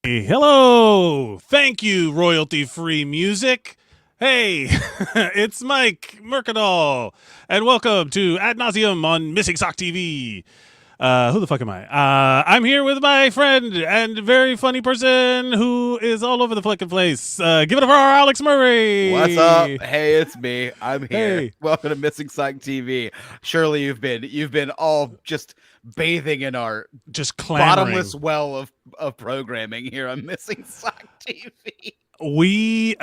Hello. Thank you, royalty-free music. Hey, it's Mike Mercadal, and welcome to Ad Nauseam on Missing Sock TV. Who the fuck am I? I'm here with my friend and very funny person who is all over the fucking place. Give it up for our Alex Murray. What's up? Hey, it's me. I'm here. Hey. Welcome to Missing Sock TV. Surely you've been all just bathing in our Just clamoring. bottomless well of programming here on Missing Sock TV. We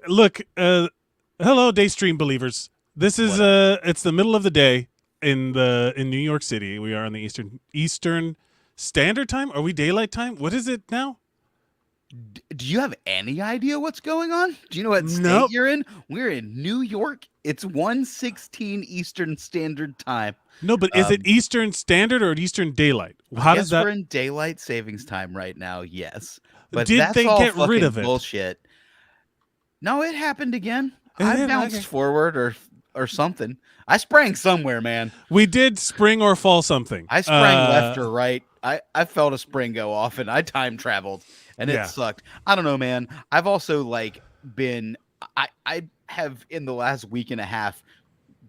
look. Hello, Daystream believers. This is it's the middle of the day in New York City. We are on the Eastern Standard Time. Are we daylight time? What is it now? Do you have any idea what's going on? Do you know what state you're in? We're in New York. It's 1:16 Eastern Standard Time. No, but is it Eastern Standard or Eastern Daylight? How does that? We're in daylight savings time right now. Yes, but did that's they all get rid of it? Bullshit. No, it happened again. I bounced forward or something. I sprang somewhere, man. We did spring or fall something. I sprang left or right. I felt a spring go off and I time traveled and it sucked. I don't know, man. I've also been I have in the last week and a half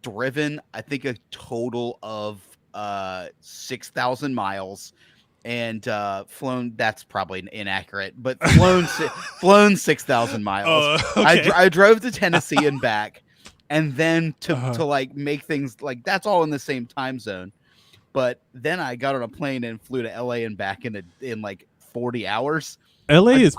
driven, I think, a total of 6,000 miles and flown. That's probably inaccurate, but flown 6,000 miles. Okay. I drove to Tennessee and back. And then to make things that's all in the same time zone. But then I got on a plane and flew to LA and back in 40 hours. LA is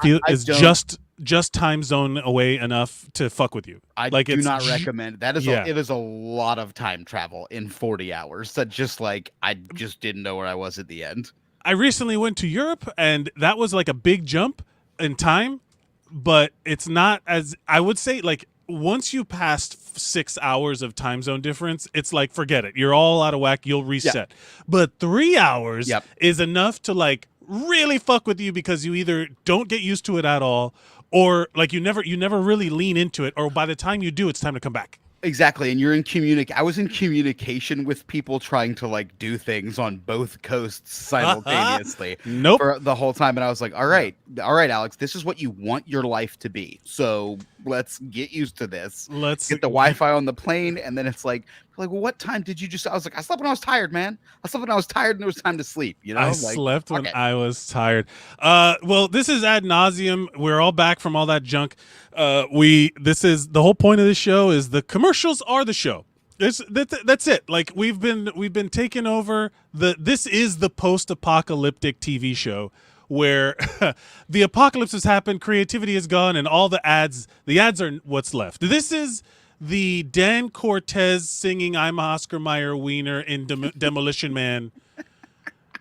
just time zone away enough to fuck with you. I do not recommend that. It is a lot of time travel in 40 hours. That I just didn't know where I was at the end. I recently went to Europe and that was like a big jump in time, but it's not as I would say once you passed 6 hours of time zone difference, it's forget it. You're all out of whack. You'll reset. Yeah. But 3 hours is enough to really fuck with you because you either don't get used to it at all or you never really lean into it. Or by the time you do, it's time to come back. Exactly. And you're in I was in communication with people trying to do things on both coasts simultaneously for the whole time. And I was like, all right, Alex, this is what you want your life to be. So let's get used to this. Let's get the Wi-Fi on the plane. And then it's well, what time did you just? I was I slept when I was tired, man. I slept when I was tired and it was time to sleep. I slept when I was tired. Well, this is Ad Nauseam. We're all back from all that junk. This is the whole point of this show is the commercials are the show. That's it. We've been taking over this is the post-apocalyptic TV show where the apocalypse has happened, creativity is gone, and all the ads are what's left. This is the Dan Cortez singing "I'm Oscar Mayer Wiener" in Demolition Man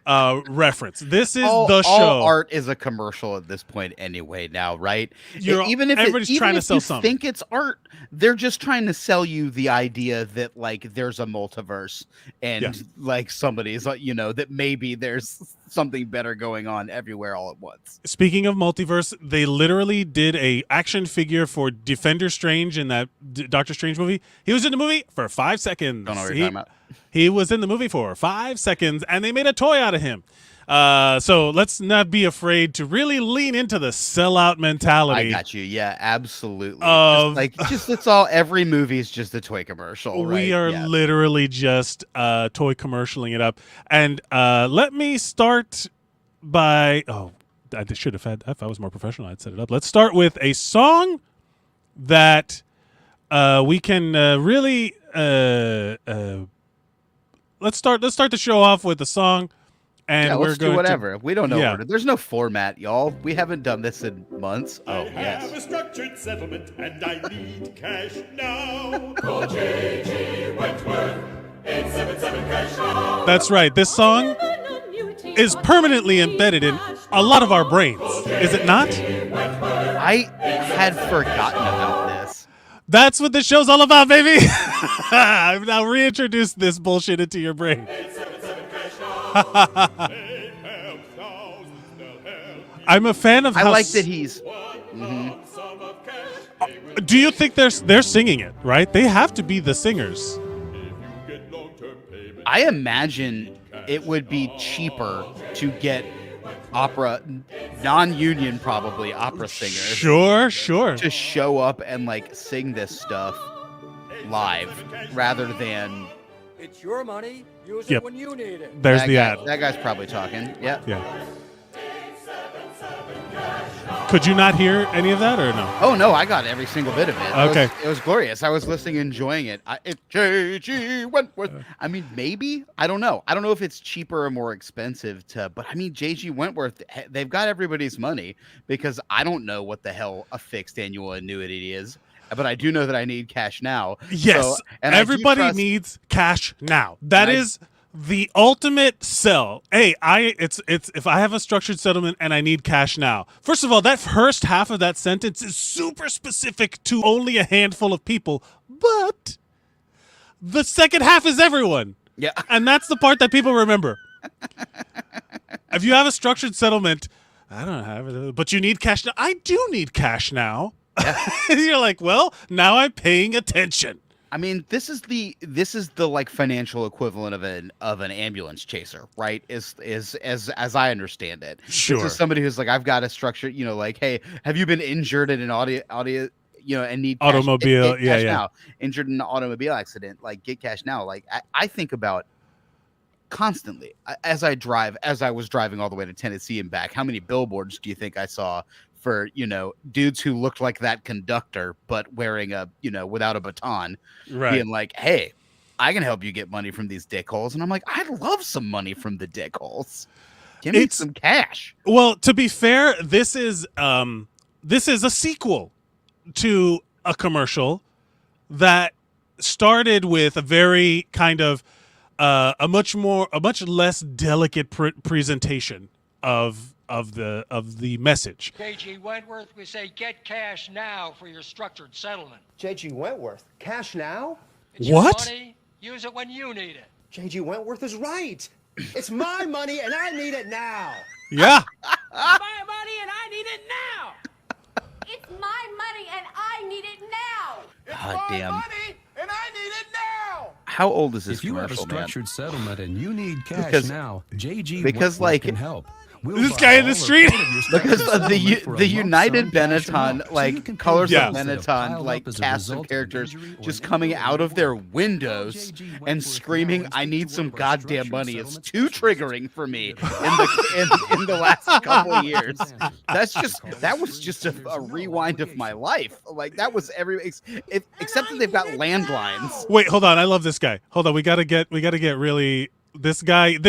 reference. This is the show. All art is a commercial at this point anyway now, right? Everybody's trying to sell something. Think it's art, they're just trying to sell you the idea that there's a multiverse and somebody's that maybe there's something better going on everywhere all at once. Speaking of multiverse, they literally did a action figure for Defender Strange in that Doctor Strange movie. He was in the movie for 5 seconds. Don't know what you're talking about. He was in the movie for 5 seconds, and they made a toy out of him. So let's not be afraid to really lean into the sellout mentality. I got you. Yeah, absolutely. It's all. Every movie is just a toy commercial. Right? We are literally just toy commercialing it up. And let me start by. Oh, I should have had. If I was more professional, I'd set it up. Let's start with a song that we can really. Let's start the show off with a song. And let's do whatever. We don't know. There's no format, y'all. We haven't done this in months. Oh, yes. I have a structured settlement and I need cash now. Call J.G. Wentworth, 877 cash now. That's right. This song is permanently embedded in a lot of our brains. Is it not? I had forgotten about this. That's what this show's all about, baby. I've now reintroduced this bullshit into your brain. I'm a fan of how... I like that he's... Do you think they're singing it, right? They have to be the singers. I imagine it would be cheaper to get opera, non-union probably opera singers. Sure. To show up and like sing this stuff live rather than. It's your money. Use Yep. it when you need it. There's that the guy, ad. That guy's probably talking. Yeah. Yeah. Could you not hear any of that or no? Oh no, I got every single bit of it. Okay. It was glorious. I was listening, enjoying it. It's J.G. Wentworth. I mean, maybe I don't know. I don't know if it's cheaper or more expensive to. But I mean, J.G. Wentworth. They've got everybody's money because I don't know what the hell a fixed annual annuity is. But I do know that I need cash now. Yes, So, and everybody needs cash now. That is the ultimate sell. Hey, it's if I have a structured settlement and I need cash now. First of all, that first half of that sentence is super specific to only a handful of people, but the second half is everyone. Yeah. And that's the part that people remember. If you have a structured settlement, I don't have it, but you need cash now. I do need cash now. Yeah. You're like, well, now I'm paying attention. I mean, this is the like financial equivalent of an ambulance chaser, right? Is as I understand it. Sure. This is somebody who's like, I've got a structure, like, hey, have you been injured in an audio, and need cash, automobile, get cash yeah. now. Injured in an automobile accident, like get cash now. Like I think about constantly as I was driving all the way to Tennessee and back. How many billboards do you think I saw for dudes who looked like that conductor but wearing a without a baton, Right. being like, hey, I can help you get money from these dickholes. And I'm like, I'd love some money from the dickholes. Give me some cash. Well, to be fair, this is a sequel to a commercial that started with a very kind of a much less delicate presentation of the message. J.G. Wentworth, we say get cash now for your structured settlement. J.G. Wentworth, cash now? It's What? Your money. Use it when you need it. J.G. Wentworth is right. It's my money and I need it now. Yeah. My money and I need it now. It's my money and I need it now. God damn. Money and I need it now. How old is this If you have a commercial, man? structured settlement and you need cash Because- now, JG because, Wentworth like, can help. We'll this buy guy in all the or street? part of your structured Because of settlement for a the lump United sum cash Benetton, amount, so you like can pay colors Yeah. of bills that have Benetton, piled like up as a cast result of an characters injury or just an coming injury out of their reward. windows JG and Wentworth screaming, now "I and need speak to some one of our goddamn structured money!" It's settlement too specialists. triggering for me in the last couple of years. That was just a rewind of my life. Like that was except that they've got landlines. Wait, hold on. I love this guy. Hold on. We gotta get really this guy.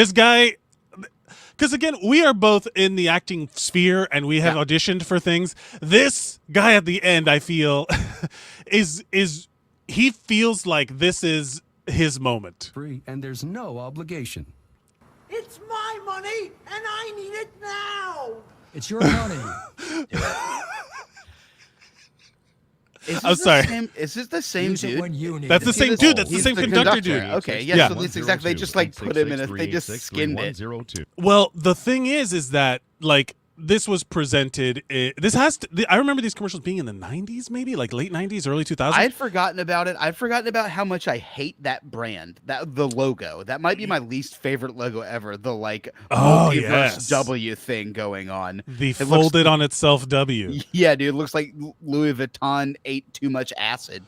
Because again, we are both in the acting sphere and we have auditioned for things. This guy at the end, I feel, is he feels like this is his moment. Free, and there's no obligation. It's my money, and I need it now. It's your money. I'm sorry. Is this the same Use it dude? when you need That's it. the same dude. That's the He's same conductor dude. Okay, yeah, Yeah. so it's exactly. They just like put him in a. They just skinned it. Well, the thing is that like this was presented. I remember these commercials being in the 90s, maybe like late 90s, early 2000s. I'd forgotten about it. I'd forgotten about how much I hate that brand. The logo. That might be my least favorite logo ever. The like multiverse yes. W thing going on. The It looks- folded on itself W. Yeah, dude, it looks like Louis Vuitton ate too much acid.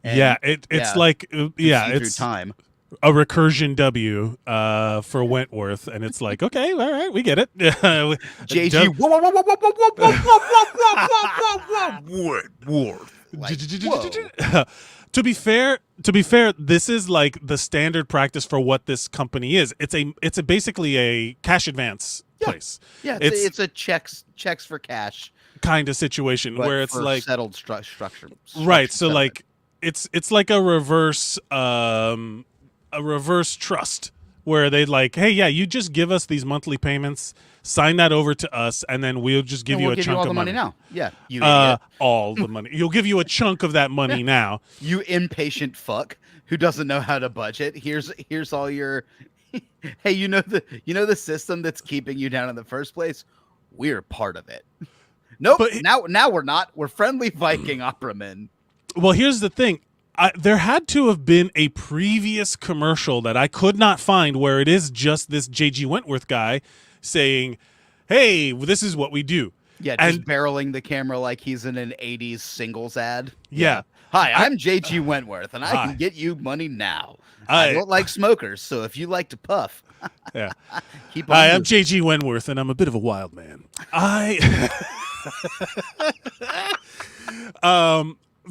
And Yeah, it's like see it's through time. a recursion W for Wentworth, and it's like, okay, all right, we get it. JG. Whoa, whoa, whoa, whoa, whoa, whoa, whoa, whoa, whoa, whoa, whoa, whoa, Wentworth. Like, whoa. To be fair, this is like the standard practice for what this company is. It's basically a cash advance place. Yeah, it's a checks for cash kind of situation but where it's for like settled structure. right. So settlement. like it's like a reverse trust where they like, hey, yeah, you just give us these monthly payments, sign that over to us, and then we'll just give And you we'll a give chunk you all of the money money now. Yeah, you idiot. all the money. You'll give you a chunk of that money now. You impatient fuck who doesn't know how to budget. Here's all your hey, you know the system that's keeping you down in the first place? We're part of it. Nope. But now we're not. We're friendly Viking opera men. Well, here's the thing. There had to have been a previous commercial that I could not find where it is just this J.G. Wentworth guy saying, hey, this is what we do. Yeah, just And barreling the camera like he's in an 80s singles ad. yeah. Hi, I'm JG Wentworth, and I Hi. can get you money now. I I- don't like smokers, so if you like to puff, Yeah. keep on. Hi, I'm moving. JG Wentworth, and I'm a bit of a wild man.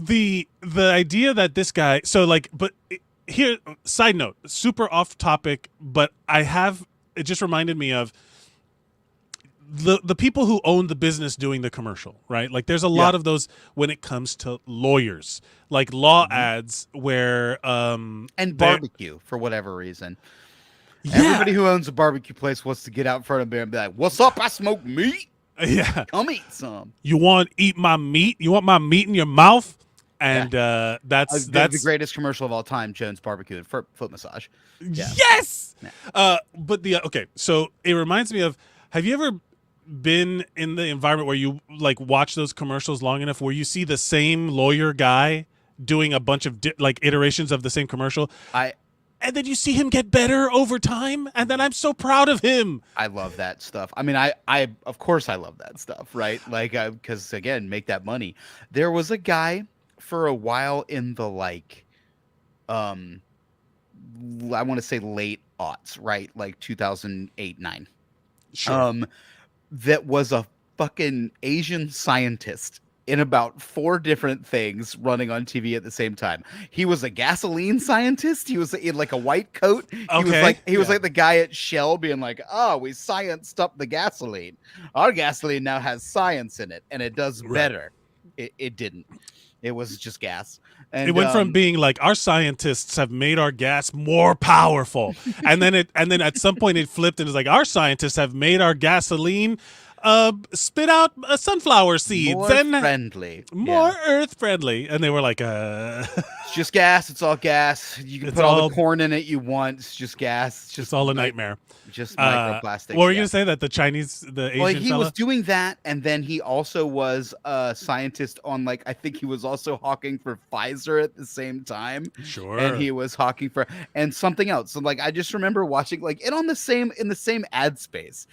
The idea that this guy, so like, but here, side note, super off topic, but it just reminded me of the people who own the business doing the commercial, right? Like there's a lot of those when it comes to lawyers, like law ads where And they're- barbecue, for whatever reason. yeah, Everybody who owns a barbecue place wants to get out in front of me and be like, "What's up? I smoke meat. yeah. Come eat some." You want to eat my meat? You want my meat in your mouth? And that's The greatest commercial of all time, Jones Barbecue and foot massage. Yeah. yes. But okay, so it reminds me of. Have you ever been in the environment where you like watch those commercials long enough where you see the same lawyer guy doing a bunch of like iterations of the same commercial? And then you see him get better over time, and then I'm so proud of him. I love that stuff. I mean, I of course I love that stuff, right? Like, because again, make that money. There was a guy for a while in the like, I want to say late aughts, right? Like 2008, 9. Sure. That was a fucking Asian scientist in about 4 different things running on TV at the same time. He was a gasoline scientist. He was in like a white coat. He was like the guy at Shell being like, "Oh, we scienced up the gasoline. Our gasoline now has science in it, and it does better." It didn't. It was just gas. And it went from being like our scientists have made our gas more powerful, and then at some point it flipped and was like our scientists have made our gasoline spit out sunflower seeds more and friendly, more earth friendly, and they were like it's just gas. It's all gas. You can It's put all all- the corn in it you want. It's just gas. it's all a nightmare. Just microplastics. What were you yeah. gonna say that the Asian Well, he fella? was doing that, and then he also was a scientist on like I think he was also hawking for Pfizer at the same time. Sure. And he was hawking for and something else. So like I just remember watching like it on the same in the same ad space.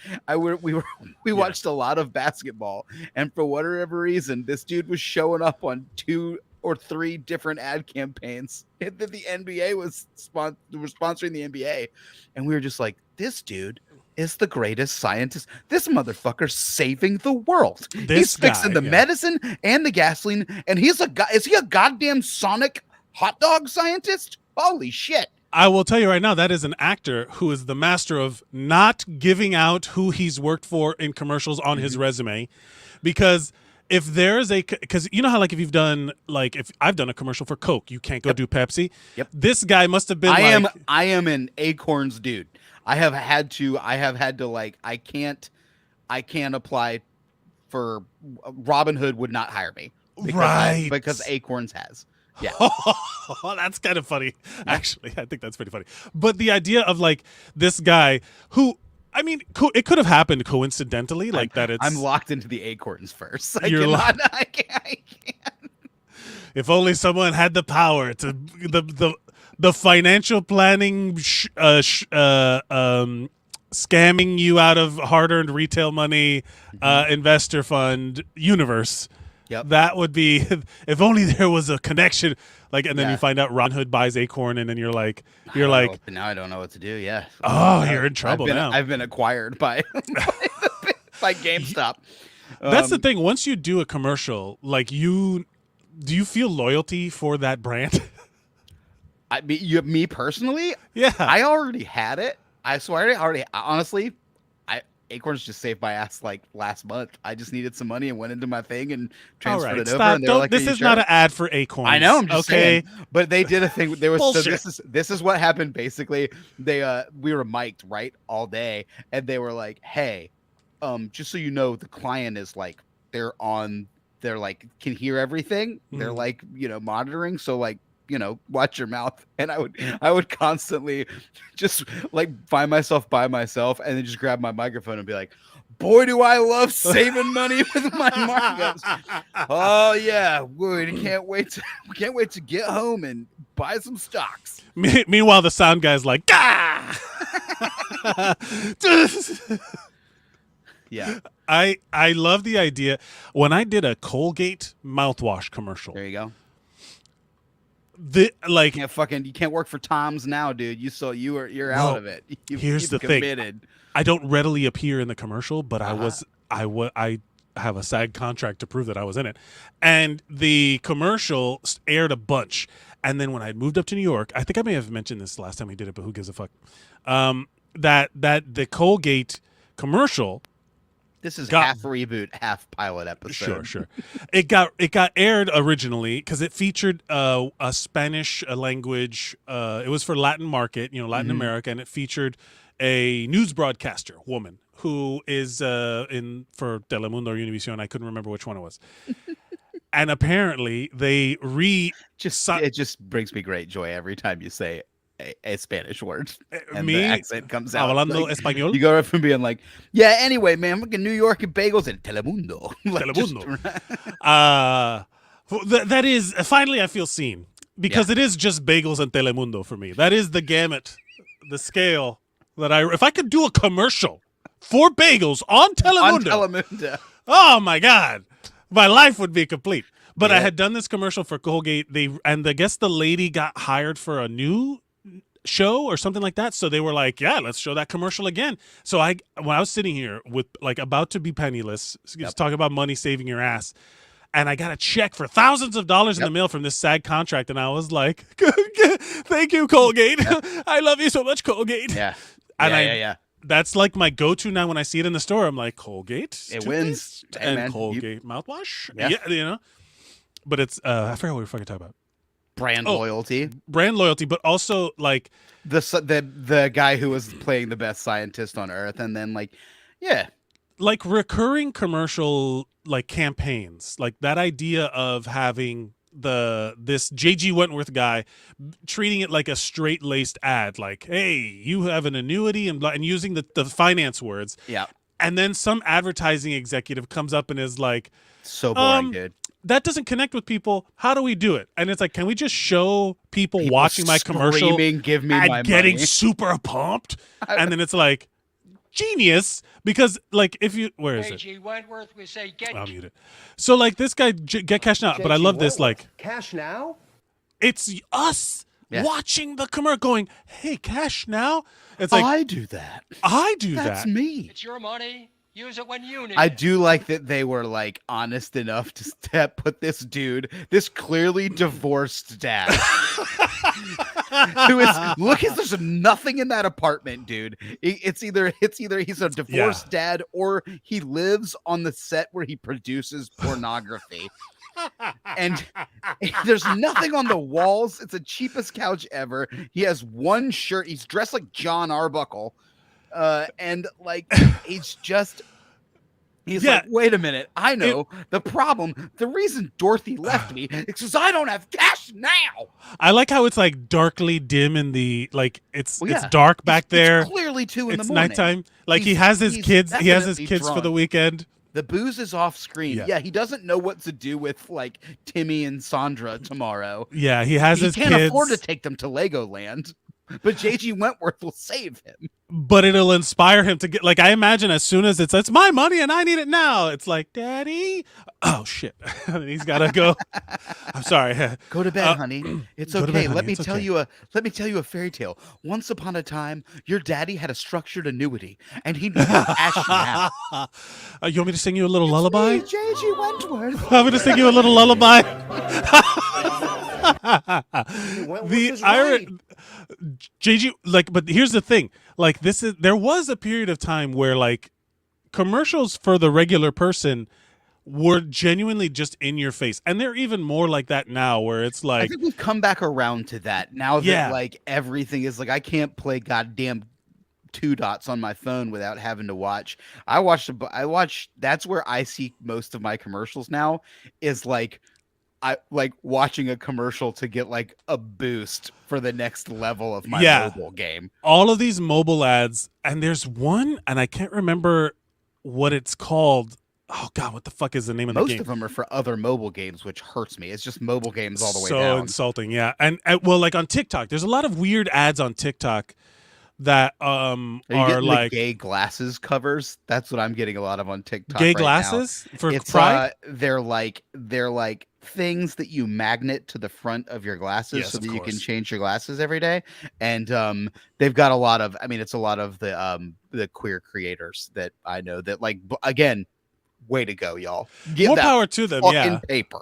We watched a lot of basketball, and for whatever reason, this dude was showing up on 2 or 3 different ad campaigns that the NBA was sponsoring the NBA, and we were just like, this dude is the greatest scientist. This motherfucker's saving the world. He's fixing the medicine and the gasoline, and he's a guy. Is he a goddamn Sonic hot dog scientist? Holy shit! I will tell you right now, that is an actor who is the master of not giving out who he's worked for in commercials on his resume, because if there's because you know how like if I've done a commercial for Coke, you can't go do Pepsi. Yep. This guy must have been. I am an Acorns dude. I have had to like I can't apply for Robin Hood would not hire me because Acorns has. Yeah. Oh, that's kind of funny. Actually, I think that's pretty funny. But the idea of like this guy who, I mean, it could have happened coincidentally, like that. I'm locked into the Acorns first. I can't. If only someone had the power to the financial planning, scamming you out of hard-earned retail money, investor fund universe. Yep. That would be if only there was a connection. Like, and then you find out Ron Hood buys Acorn, and then you're like, now I don't know what to do. Yeah. Oh, you're in trouble now. I've been acquired by by GameStop. That's the thing. Once you do a commercial, like do you feel loyalty for that brand? Me personally, Yeah. I already had it. I already honestly. Acorns just saved my ass like last month. I just needed some money and went into my thing and transferred it over. Stop. And they were like, this is not an ad for Acorns. I know. I'm just okay. saying. But they did a thing. There was so Bullshit. this is what happened. Basically, we were mic'd right all day, and they were like, "Hey, just so you know, the client is like they're like can hear everything. They're like monitoring. So like." Watch your mouth. And I would constantly just like find myself by myself and then just grab my microphone and be like, boy, do I love saving money with my markups. Oh yeah. We can't wait to get home and buy some stocks. Meanwhile, the sound guy's like, "Gah!" Yeah. I love the idea. When I did a Colgate mouthwash commercial, There you go. You can't work for Tom's now, dude. You're Well, out of it. here's You've the thing. committed. I don't readily appear in the commercial, but Uh-huh. I have a SAG contract to prove that I was in it. And the commercial aired a bunch. And then when I moved up to New York, I think I may have mentioned this last time we did it, but who gives a fuck? That the Colgate commercial. This is got- half reboot, half pilot episode. Sure. It got aired originally because it featured a Spanish language. It was for Latin market, Latin America, and it featured a news broadcaster woman who is in for Telemundo or Univision. I couldn't remember which one it was. And apparently they It just brings me great joy every time you say a Spanish word and the accent comes out. Hablando español. You go right from being like, yeah, anyway, man, look at New York and bagels and Telemundo. Telemundo. That is finally I feel seen because it is just bagels and Telemundo for me. That is the gamut, the scale that if I could do a commercial for bagels on Telemundo. Oh my God, my life would be complete. But I had done this commercial for Colgate. I guess the lady got hired for a new show or something like that. So they were like, yeah, let's show that commercial again. So when I was sitting here with about to be penniless, talking about money saving your ass, and I got a check for thousands of dollars in the mail from this SAG contract, and I was like, thank you, Colgate. I love you so much, Colgate. Yeah. And that's like my go-to now when I see it in the store. I'm like, Colgate. It wins. Hey, and man, Colgate mouthwash. Yeah. But it's I forgot what we were fucking talking about. Brand loyalty, but also like the guy who was playing the best scientist on Earth, and then like recurring commercial like campaigns, like that idea of having this J.G. Wentworth guy treating it like a straight-laced ad, like, hey, you have an annuity and using the finance words. Yeah. And then some advertising executive comes up and is like, so boring, dude. That doesn't connect with people. How do we do it? And it's like, can we just show people watching my commercial give me and my getting money. super pumped? And then it's like, genius, because like where is it? J.G. Wentworth, we say get. I'll mute it. So like this guy get cash now, but I love this. Like Cash now? it's us watching the commercial, going, "Hey, cash now." It's like I do that. That's me. It's your money. Use it when you need I it. do like that they were like honest enough to put this dude, this clearly divorced dad, who is there's nothing in that apartment, dude. It's either he's a divorced dad or he lives on the set where he produces pornography. And there's nothing on the walls. It's the cheapest couch ever. He has one shirt. He's dressed like John Arbuckle. And like he's like, wait a minute, I know the problem. The reason Dorothy left me is because I don't have cash now. I like how it's like darkly dim in the it's dark back there. It's clearly 2 in the It's morning. nighttime. Like he has his kids. He has his kids for the weekend. The booze is off screen. Yeah, he doesn't know what to do with like Timmy and Sandra tomorrow. Yeah, he has his kids. He can't afford to take them to Legoland. But J.G. Wentworth will save him. But it'll inspire him to get, like, I imagine as soon as it's my money and I need it now. It's like, Daddy. Oh, shit. He's got to go. I'm sorry. Go to bed, honey. It's okay. Bed, honey. Let me It's tell okay. you a fairy tale. Once upon a time, your daddy had a structured annuity and he needed cash now. You want me to sing you a little lullaby? J.G. Wentworth. I'm going to sing you a little lullaby. The Irish JG, like, but here's the thing, like, there was a period of time where like commercials for the regular person were genuinely just in your face, and they're even more like that now, where it's like, I think we've come back around to that now that like everything is like, I can't play goddamn 2 dots on my phone without having to watch. That's where I see most of my commercials now, is like I like watching a commercial to get like a boost for the next level of my mobile game. All of these mobile ads, and there's one, and I can't remember what it's called. Oh God, what the fuck is the name of the game? Most of them are for other mobile games, which hurts me. It's just mobile games all the way so down. Insulting, yeah. And well, like on TikTok, there's a lot of weird ads on TikTok Are you are getting like the gay glasses covers? That's what I'm getting a lot of on TikTok. gay right glasses now. for It's Pride. they're like things that you magnet to the front of your glasses Yes, so of that you can course. change your glasses every day. And they've got a lot of, I mean, it's a lot of the queer creators that I know that like again, way to go, y'all. Get More that power to them. fucking Yeah, paper.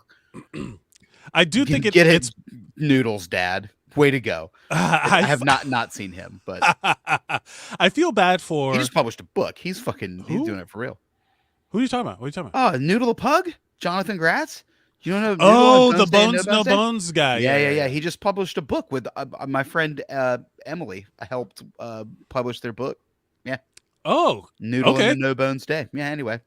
I do think Get it's. it, Noodles dad. Way to go. I I have not seen him, but I feel bad for he just published a book. He's Who? doing it for real. who are you talking about? What are you talking about? Oh, Noodle the Pug? Jonathan Gratz? You don't know Noodle Oh, on the Bones Day and Bones No Day? Bones guy. Yeah. He just published a book with my friend Emily. I helped publish their book. Yeah. Oh, Noodle okay. and the No Bones Day. Yeah, anyway.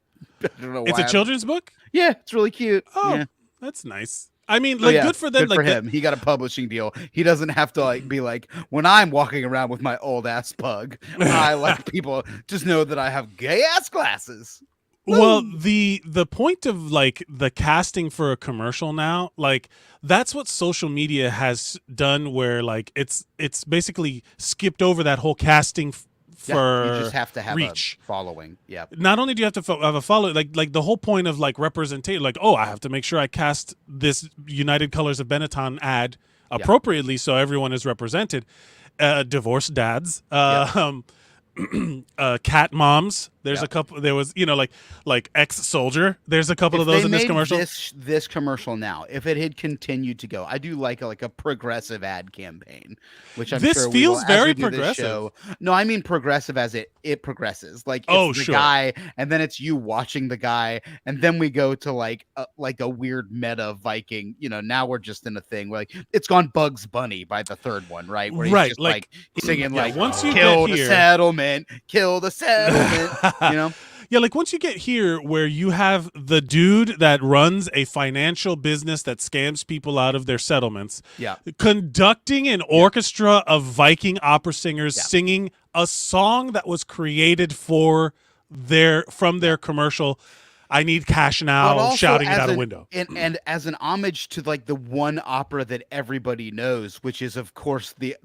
I don't know It's why. a children's book. Yeah, it's really cute. Oh, Yeah. that's nice. I mean, So, like, yeah, good for them. Good like, for him. He got a publishing deal. He doesn't have to like be like, when I'm walking around with my old ass pug, I like people just know that I have gay ass glasses. Well, the point of like the casting for a commercial now, like that's what social media has done, where like it's basically skipped over that whole casting for You just have to have reach. a following. Yeah. Not only do you have to have a follow, like the whole point of like representation, like, oh, I have to make sure I cast this United Colors of Benetton ad appropriately so everyone is represented. Divorced dads, cat moms. There's a couple. There was, like ex-soldier. There's a couple of those in this commercial. This commercial now, if it had continued to go, I do like a progressive ad campaign, which I'm This sure feels we will, as very we do this progressive. show. No, I mean progressive as it progresses. Like it's the Sure. guy, and then it's you watching the guy, and then we go to like a weird meta Viking. Now we're just in a thing where like it's gone Bugs Bunny by the third one, right? Where he's Right, just like, he's singing yeah, like once you kill get the here- settlement, kill the settlement. Yeah, like once you get here where you have the dude that runs a financial business that scams people out of their settlements, Yeah. conducting an orchestra of Viking opera singers Yeah. singing a song that was created from their commercial, I need cash But now, also shouting it as out a an- window. and as an homage to like the one opera that everybody knows, which is of course the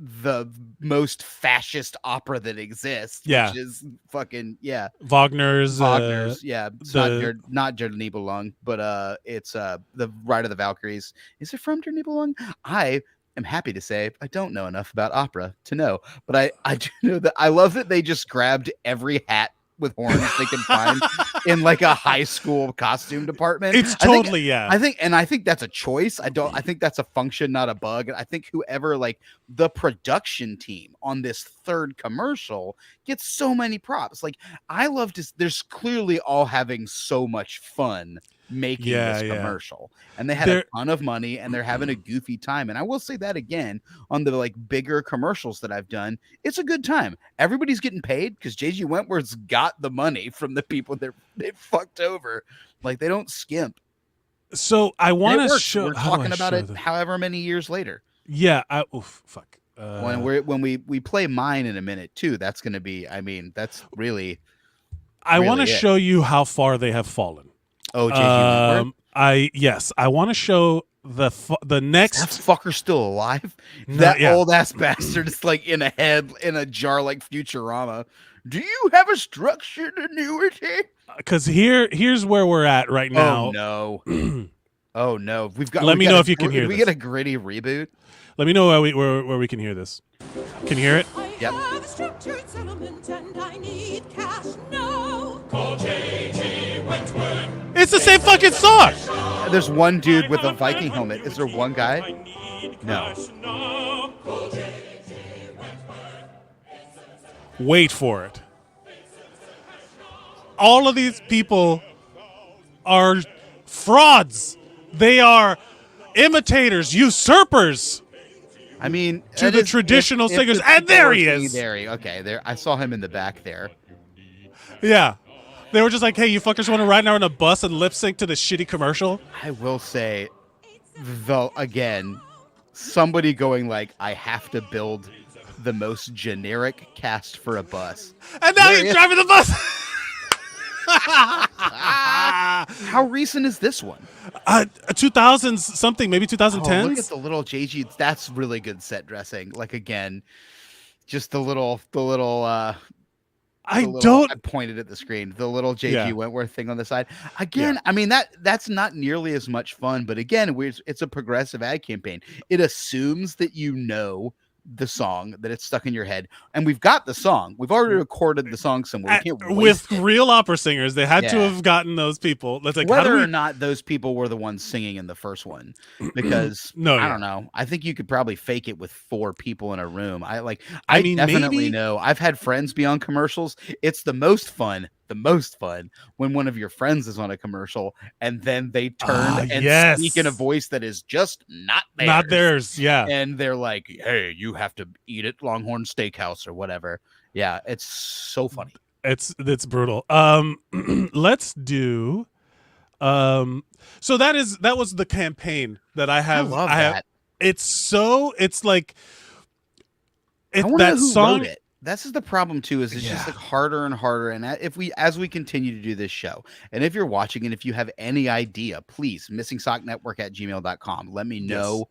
most fascist opera that exists. Yeah. Which is fucking Wagner's, Wagner's. It's the- not Der Nibelung, but it's the Ride of the Valkyries. Is it from Der Nibelung? I am happy to say I don't know enough about opera to know, but I do know that I love that they just grabbed every hat with horns they can find in like a high school costume department. It's totally, I think that's a choice. I think that's a function, not a bug. And I think whoever like the production team on this third commercial gets so many props. Like I love to, there's clearly all having so much fun making this commercial, and they had a ton of money and they're having a goofy time. And I will say that again on the like bigger commercials that I've done, it's a good time. Everybody's getting paid because JG Wentworth's got the money from the people they fucked over. Like they don't skimp. So I want to show. We're how do I talking about show it them? however many years later. Yeah. Fuck. When we play mine in a minute too, that's going to be. I mean, that's really. I want to really it. show you how far they have fallen. Oh, JG Wentworth? I want to show the next. That fucker's still alive. No, That yeah. old ass bastard is like in a jar like Futurama. Do you have a structured annuity? Because here's where we're at right now. Oh no. Oh no. Let me know if you can hear Did we this. get a gritty reboot? Let me know where we can hear this. Can you hear it? Yep. have a structured settlement and I need cash now. It's the same fucking song. There's one dude with a Viking helmet. Is there one guy? No. Wait for it. All of these people are frauds. They are imitators, usurpers. I mean, To that the is- traditional if singers. the And people there were he singing is. There, okay, there. I saw him in the back there. Yeah. They were just like, hey, you fuckers want to ride now on a bus and lip sync to the shitty commercial? I will say, though, again, somebody going like, I have to build the most generic cast for a bus. And now There he's he is. driving the bus. How recent is this one? 2000s something, maybe Oh, look 2010s. at the little JG. That's really good set dressing. Like again, Just the little I the little, don't. I pointed at the screen. The little JG Yeah. Wentworth thing on the side. Again, I mean that's not nearly as much fun, but again, it's a progressive ad campaign. It assumes that you know the song, that it's stuck in your head, and we've got the song. We've already recorded the song somewhere. We can't waste With it. real opera singers, they had to Yeah. have gotten those people. That's like, how Whether do we? or not those people were the ones singing in the first one, because No, I yeah. don't know. I think you could probably fake it with 4 people in a room. I I mean, definitely maybe- know. I've had friends be on commercials. It's the most fun when one of your friends is on a commercial and then they turn and speak in a voice that is just not theirs. Not theirs. Yeah. And they're like, "Hey, you have to eat at Longhorn Steakhouse or whatever." Yeah, it's so funny. It's brutal. Let's do. So that was the campaign that I have. I love that. It's like I wonder that who song. wrote it. This is the problem too. Is it's just like harder and harder. And as we continue to do this show, and if you're watching and if you have any idea, please missingsocknetwork@gmail.com. Let me know.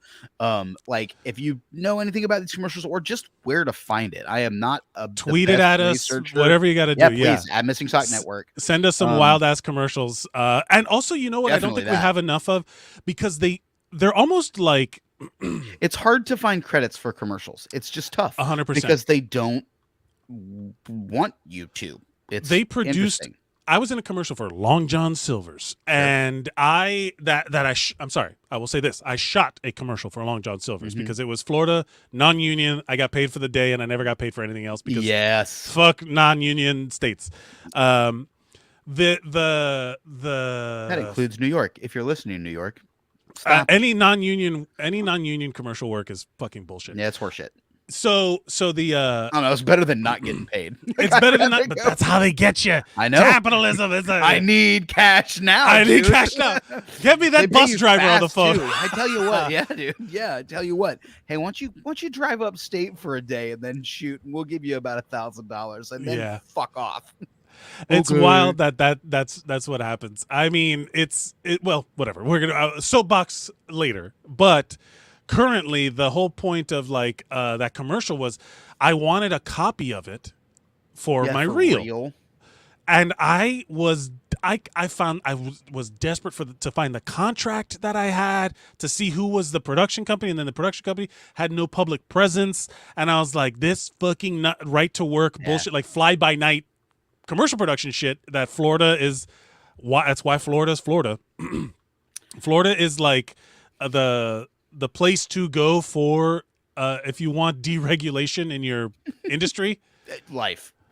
Like if you know anything about these commercials or just where to find it. I am not a Tweet it at us. researcher. Whatever you got to Yeah, do. please at Missing Sock Network. Send us some wild ass commercials. And also, you know what? I don't Definitely think we have enough of, because they're almost like It's hard to find credits for commercials. It's just tough. 100%. Because they don't want you to. They produced. interesting. I was in a commercial for Long John Silver's, and I'm sorry, I will say this: I shot a commercial for Long John Silver's because it was Florida non-union. I got paid for the day, and I never got paid for anything else because fuck non-union states. The That includes New York. If you're listening to New York, stop. any non-union commercial work is fucking bullshit. Yeah, it's horseshit. So the I don't know. It's better than not getting paid. it's better than that, but that's how they get you. I know. Capitalism is. I need cash now. I need dude. cash now. Get me They that pay bus you driver on the fast, phone. too. I tell you what, yeah, dude. Yeah, I tell you what. Hey, why don't you drive upstate for a day and then shoot, and we'll give you about $1,000, and then fuck off. It's Okay. wild that's what happens. I mean, well, whatever. We're gonna soapbox later, but currently the whole point of like that commercial was I wanted a copy of it for my reel. And I was desperate to find the contract that I had, to see who was the production company, and then the production company had no public presence, and I was like, this fucking right to work bullshit, like fly by night commercial production shit that Florida is. That's why Florida's Florida. Florida is like the place to go for if you want deregulation in your industry.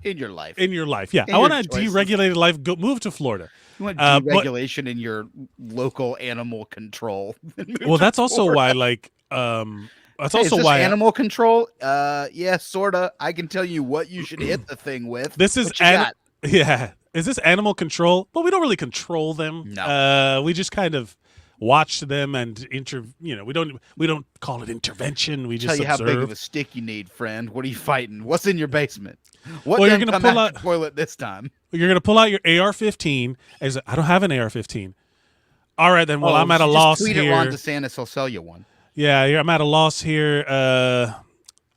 In your life. Yeah. I want a deregulated life. Move to Florida. You want deregulation in your local animal control. Well, that's also why, like, that's Hey, also is this why animal control. Yeah, sorta. I can tell you what you should hit the thing with. this is What you got? yeah. Is this animal control? Well, we don't really control them. No. We just kind of watch them and we don't call it intervention. We just Tell you observe. how big of a stick you need, friend. What are you fighting? What's in your basement? What Well, you're done gonna come pull out out- the toilet this time? You're gonna pull out your AR-15. And he's like, I don't have an AR-15. All right, then. Well, I'm at a just loss tweet here. at Ron DeSantis. He'll sell you one. Yeah, I'm at a loss here.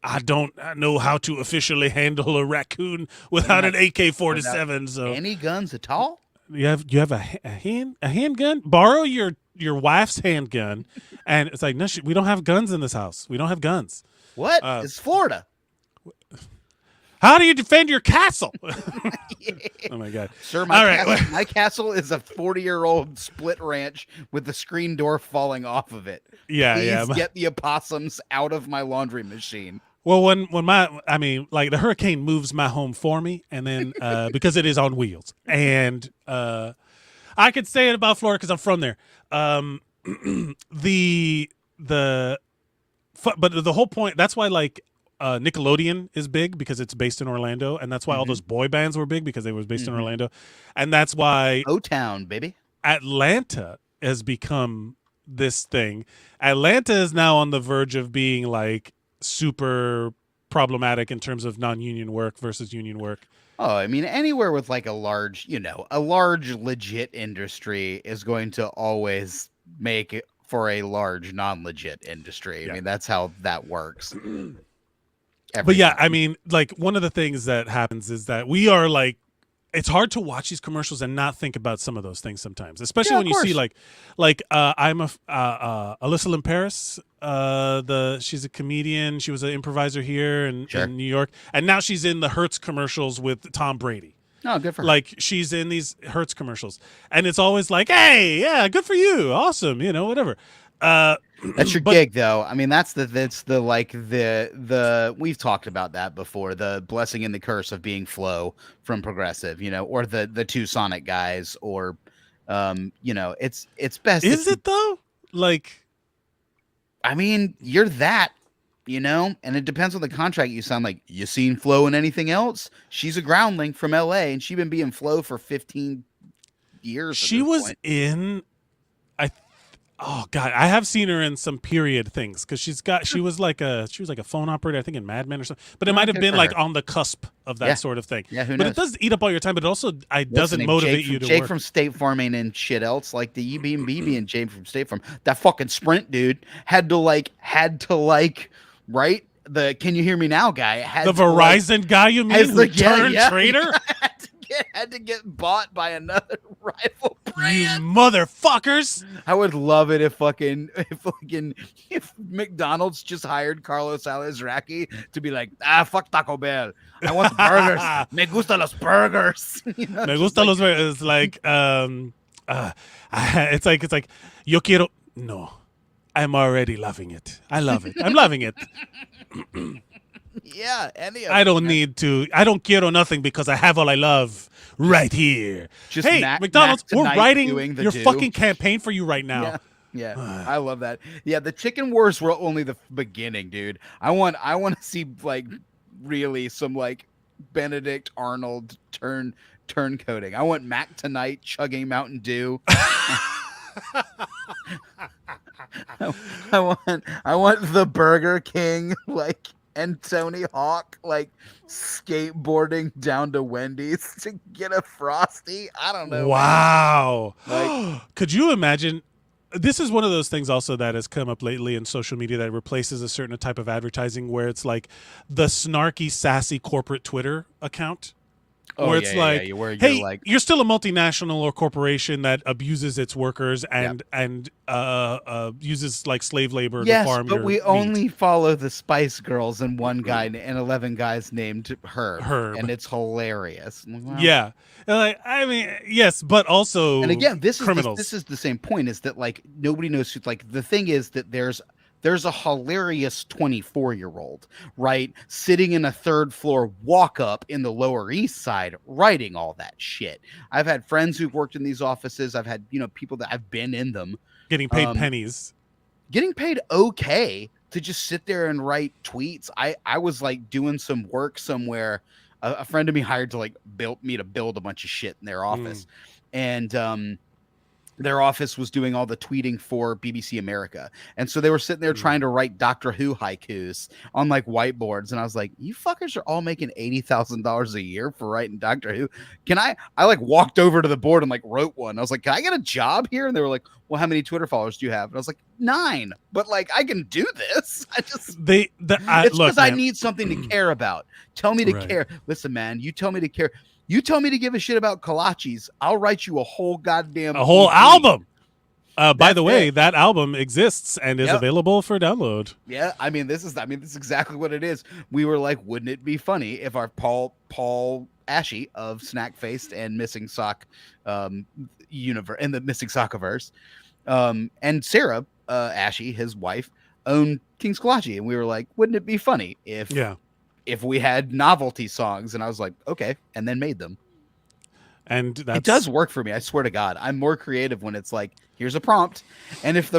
I don't know how to officially handle a raccoon without an AK-47. So Any guns at all? you have a handgun. Borrow your wife's handgun, and it's like, no, we don't have guns in this house. We don't have guns. What? It's Florida. How do you defend your castle? Oh my god, Sir, All right. my castle is a 40-year-old split ranch with the screen door falling off of it. Yeah. Please get the opossums out of my laundry machine. Well, when the hurricane moves my home for me, and then because it is on wheels, and I could say it about Florida because I'm from there. But the whole point, that's why like Nickelodeon is big, because it's based in Orlando, and that's why all those boy bands were big, because they were based in Orlando, and that's why O-Town, baby. Atlanta has become this thing. Atlanta is now on the verge of being like super problematic in terms of non-union work versus union work. Oh, I mean, anywhere with like a large legit industry is going to always make it for a large non-legit industry. Yeah. I mean, that's how that works. Every yeah, time. I mean, like one of the things that happens is that we are like, it's hard to watch these commercials and not think about some of those things sometimes, especially Yeah, when of you see course. I'm a Alyssa in Paris. She's a comedian. She was an improviser here Sure. in New York, and now she's in the Hertz commercials with Tom Brady. No, good for her. Like she's in these Hertz commercials, and it's always like, "Hey, yeah, good for you, awesome," whatever. That's your but- gig, though. I mean, that's the like the we've talked about that before. The blessing and the curse of being Flo from Progressive, or the two Sonic guys, or it's best. Is it though? Like, I mean, you're that, and it depends on the contract you sign. Like, you seen Flo in anything else? She's a groundling from LA, and she's been being Flo for 15 years. she was in, oh god, I have seen her in some period things because she was like a phone operator, I think in Mad Men or something. But it might have good been for like her. on the cusp of that Yeah. sort of thing. Yeah, who But knows? it does eat up all your time. But it also doesn't Listen, motivate Jake you to Jake work. from State Farm ain't in shit else. Like the EB and BB and Jake from State Farm. That fucking Sprint dude had to right the "Can you hear me now" guy had The to, like, Verizon guy, you mean, as who the- yeah, turned yeah. traitor? had to get bought by another rival You brand. motherfuckers! I would love it if McDonald's just hired Carlos Alazraqui to be like, fuck Taco Bell. I want the burgers. Me gusta los burgers. Me gusta los it's like it's like yo quiero no. I'm already loving it. I love it. I'm loving it. Yeah, any of I them. don't need to. I don't quiero nothing because I have all I love right here. Just hey, Mac McDonald's, we're tonight writing doing the your do. fucking campaign for you right now. Yeah, I love that. Yeah, the chicken wars were only the beginning, dude. I want to see like really some like Benedict Arnold turncoating. I want Mac tonight chugging Mountain Dew. I want the Burger King like and Tony Hawk like skateboarding down to Wendy's to get a Frosty. I don't know. Wow. Like- Could you imagine? This is one of those things also that has come up lately in social media that replaces a certain type of advertising where it's like the snarky, sassy corporate Twitter account. Oh, where yeah, it's yeah, like, yeah, where you're hey, like- you're still a multinational or corporation that abuses its workers and uses like slave labor Yes, to farm but your we meat. only follow the Spice Girls and one guy and 11 guys named Herb. And it's hilarious. Wow. Yeah, and like I mean, yes, but also And again, this criminals. is the same point. Is that like nobody knows who? Like the thing is that there's a hilarious 24-year-old, right, sitting in a third floor walk up in the Lower East Side writing all that shit. I've had friends who've worked in these offices. I've had people that have been in them. Getting paid pennies. Getting paid okay to just sit there and write tweets. I was like doing some work somewhere. A friend of me hired to like build a bunch of shit in their office, and their office was doing all the tweeting for BBC America, and so they were sitting there trying to write Doctor Who haikus on like whiteboards, and I was like, "You fuckers are all making $80,000 a year for writing Doctor Who. Can I like walked over to the board and like wrote one. I was like, "Can I get a job here?" And they were like, "Well, how many Twitter followers do you have?" And I was like, 9. But like, I can do this. I just it's it's look, because I man. need something to care about. Tell me to Right. care. Listen, man, you tell me to care. You tell me to give a shit about kolaches. I'll write you a whole goddamn a whole EP. album. By That's the way, it. that album exists and is Yep. available for download. Yeah, this is exactly what it is. We were like, wouldn't it be funny if our Paul Ashy of Snack Faced and Missing Sock universe and the Missing Sockiverse, and Sarah Ashy, his wife, owned King's Kolache, and we were like, wouldn't it be funny if we had novelty songs? And I was like, okay, and then made them. And It does work for me. I swear to God, I'm more creative when it's like, here's a prompt, and if the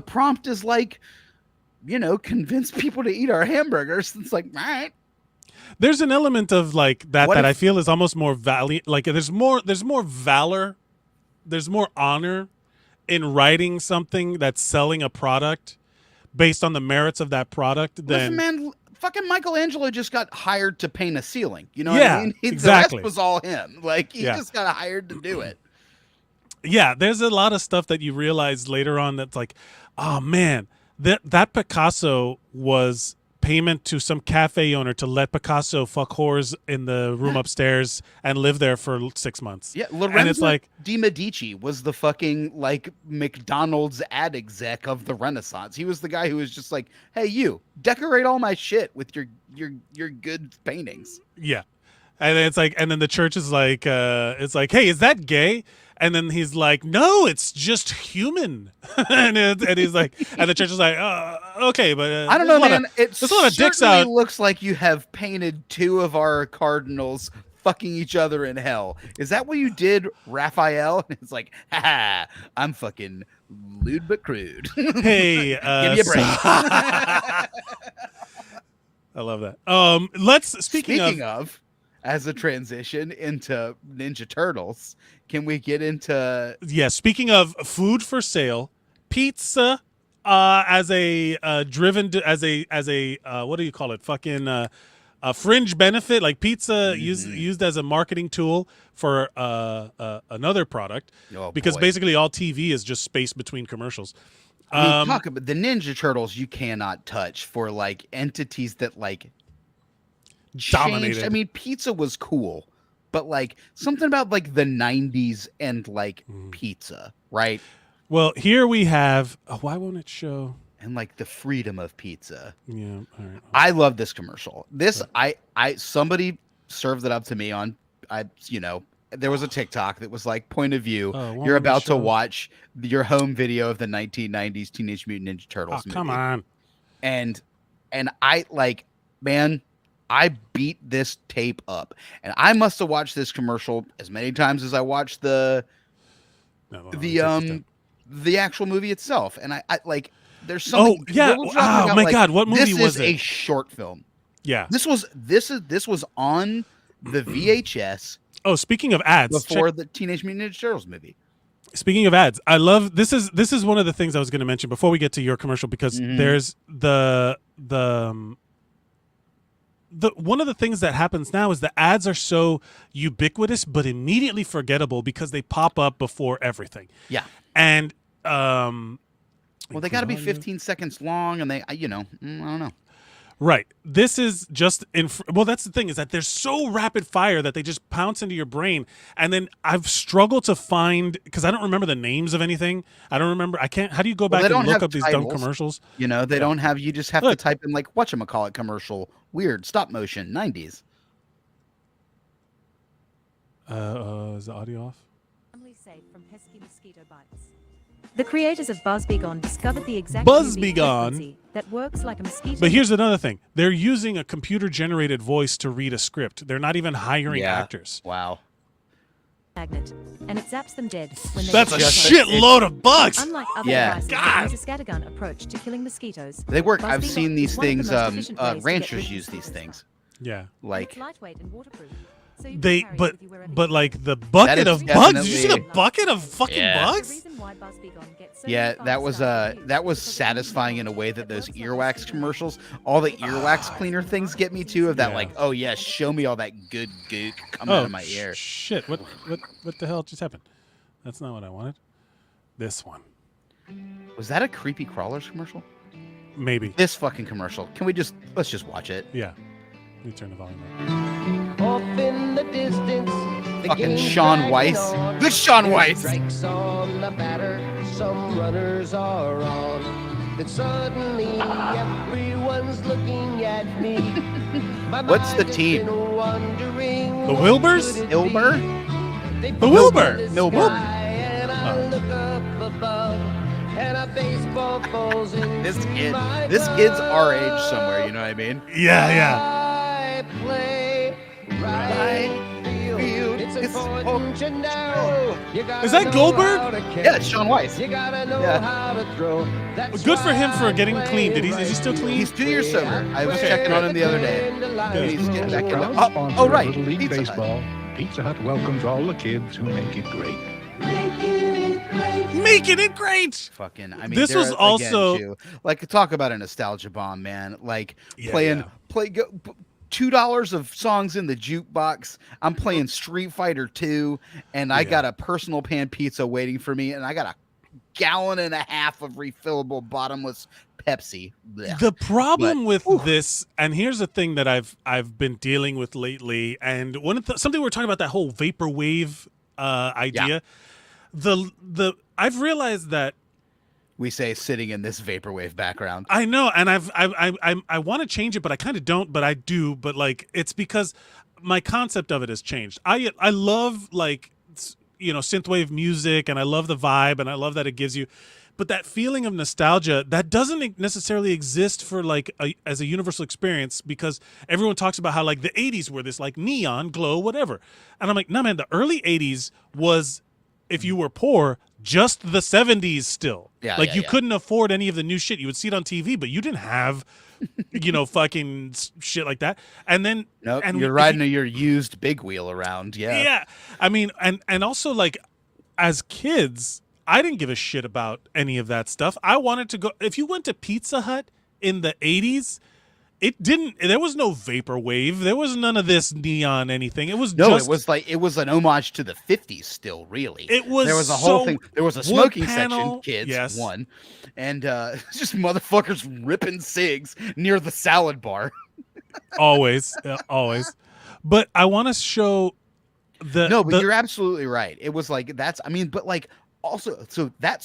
prompt is like, convince people to eat our hamburgers, it's like, all right. There's an element of like that What that if- I feel is almost more valiant. Like there's more valor, there's more honor in writing something that's selling a product based on the merits of that product Listen, than man, fucking Michelangelo just got hired to paint a ceiling. You know Yeah, what I mean? exactly. The rest was all him. Like, he Yeah. just got hired to do it. yeah. There's a lot of stuff that you realize later on that's like, oh man, that Picasso was payment to some cafe owner to let Picasso fuck whores in the room upstairs and live there for 6 months. Yeah, Lorenzo and it's like de Medici was the fucking like McDonald's ad exec of the Renaissance. He was the guy who was just like, "Hey, you decorate all my shit with your good paintings." Yeah. And it's like, and then the church is like, it's like, hey, is that gay? And then he's like, no, it's just human. and he's like, and the church is like, okay, but I don't know, man. There's a lot of dicks out. It looks like you have painted two of our cardinals fucking each other in hell. Is that what you did, Raphael? And it's like, ha, I'm fucking lewd but crude. Hey, give me a break. I love that. Speaking of, as a transition into Ninja Turtles, can we get into speaking of food for sale, pizza as a what do you call it? Fucking a fringe benefit, like pizza used as a marketing tool for another product, because basically all TV is just space between commercials. I mean, talk about the Ninja Turtles. You cannot touch for like entities that like dominated. changed. I mean, pizza was cool, but like something about like the 90s and like pizza, right? Well, here we have why won't it show? And like the freedom of pizza. Yeah, all right. I love this commercial. This I somebody served it up to me on there was a TikTok that was like, point of view, you're about to watch your home video of the 1990s Teenage Mutant Ninja Turtles movie. Come on. And I like, man, I beat this tape up. And I must have watched this commercial as many times as I watched the actual movie itself. And I like, there's something. Oh yeah! Oh my God! What movie was it? This is a short film. Yeah. This was on the VHS. Oh, speaking of ads, before the Teenage Mutant Ninja Turtles movie. Speaking of ads, I love this is one of the things I was going to mention before we get to your commercial, because there's the one of the things that happens now is the ads are so ubiquitous but immediately forgettable because they pop up before everything. Yeah. And well, they got to be 15 seconds long, and I don't know. Right. This is just well, that's the thing, is that they're so rapid fire that they just pounce into your brain. And then I've struggled to find, because I don't remember the names of anything. I don't remember. I can't. How do you go back and look up these dumb commercials? They don't have. You just have to type in like whatchamacallit commercial, weird stop motion 90s. Is the audio off? Safe from pesky mosquito bites. The creators of Buzz Be Gone discovered the exact Buzz Be Gone that works like a mosquito. But here's another thing: they're using a computer-generated voice to read a script. They're not even hiring actors. Wow. Magnet, and it zaps them dead when they That's a shitload of bugs. Unlike other devices that use a scattergun approach to killing mosquitoes, they work. I've seen these things. Ranchers use these things. Yeah. Like. It's lightweight and waterproof. So but like the bucket of bugs. Did you see the bucket of fucking bugs? Yeah, that was satisfying in a way that those earwax commercials, all the earwax cleaner things get me too. Of that, like, oh yeah, show me all that good gook coming out of my ear. Shit! What the hell just happened? That's not what I wanted. This one. Was that a Creepy Crawlers commercial? Maybe. This fucking commercial. Let's just watch it. Yeah. Let me turn the volume up. Off in the distance, fucking Sean Weiss. Good Sean Weiss. Strikes on the batter, some runners are on. Then suddenly everyone's looking at me. What's the team? The Wilburs? Ilber? The Wilbur. Milburn. And I look up above, and a baseball falls in This kid's our age somewhere, you know what I mean? Yeah. Play right field. It's important to know. Is that Goldberg? Yeah, it's Sean Weiss. You gotta know how to throw. That's good for him for getting clean. Is he still clean? He's 2 years sober. I was checking on him the other day. He's getting back into. Oh, right. Little League Pizza Baseball. Hut. Pizza Hut welcomes all the kids who make it great. Making it great. Fucking. I mean, this was also again, too, like, talk about a nostalgia bomb, man. Like play. $2 of songs in the jukebox. I'm playing Street Fighter 2, and I got a personal pan pizza waiting for me, and I got a 1.5 gallons of refillable bottomless Pepsi. Blech. The problem with this, and here's the thing that I've been dealing with lately, and something we were talking about, that whole vaporwave idea. The I've realized that we say sitting in this vaporwave background. I know, and I want to change it, but I kind of don't, but I do. But like, it's because my concept of it has changed. I love, like, synthwave music, and I love the vibe, and I love that it gives you. But that feeling of nostalgia, that doesn't necessarily exist for like as a universal experience, because everyone talks about how like the 80s were this like neon glow, whatever. And I'm like, no, man, the early 80s was, if you were poor, just the 70s still. You couldn't afford any of the new shit. You would see it on TV, but you didn't have, fucking shit like that. And then you're riding your used big wheel around. Yeah. Yeah. I mean, and also, like, as kids, I didn't give a shit about any of that stuff. I wanted to go. If you went to Pizza Hut in the 80s, there was no vaporwave. There was none of this neon anything. It was it was an homage to the 50s still, really. There was a whole thing. There was a smoking panel, section, kids, yes. one. And just motherfuckers ripping cigs near the salad bar. Always. But I want to show but you're absolutely right. It was like, but like, also, so the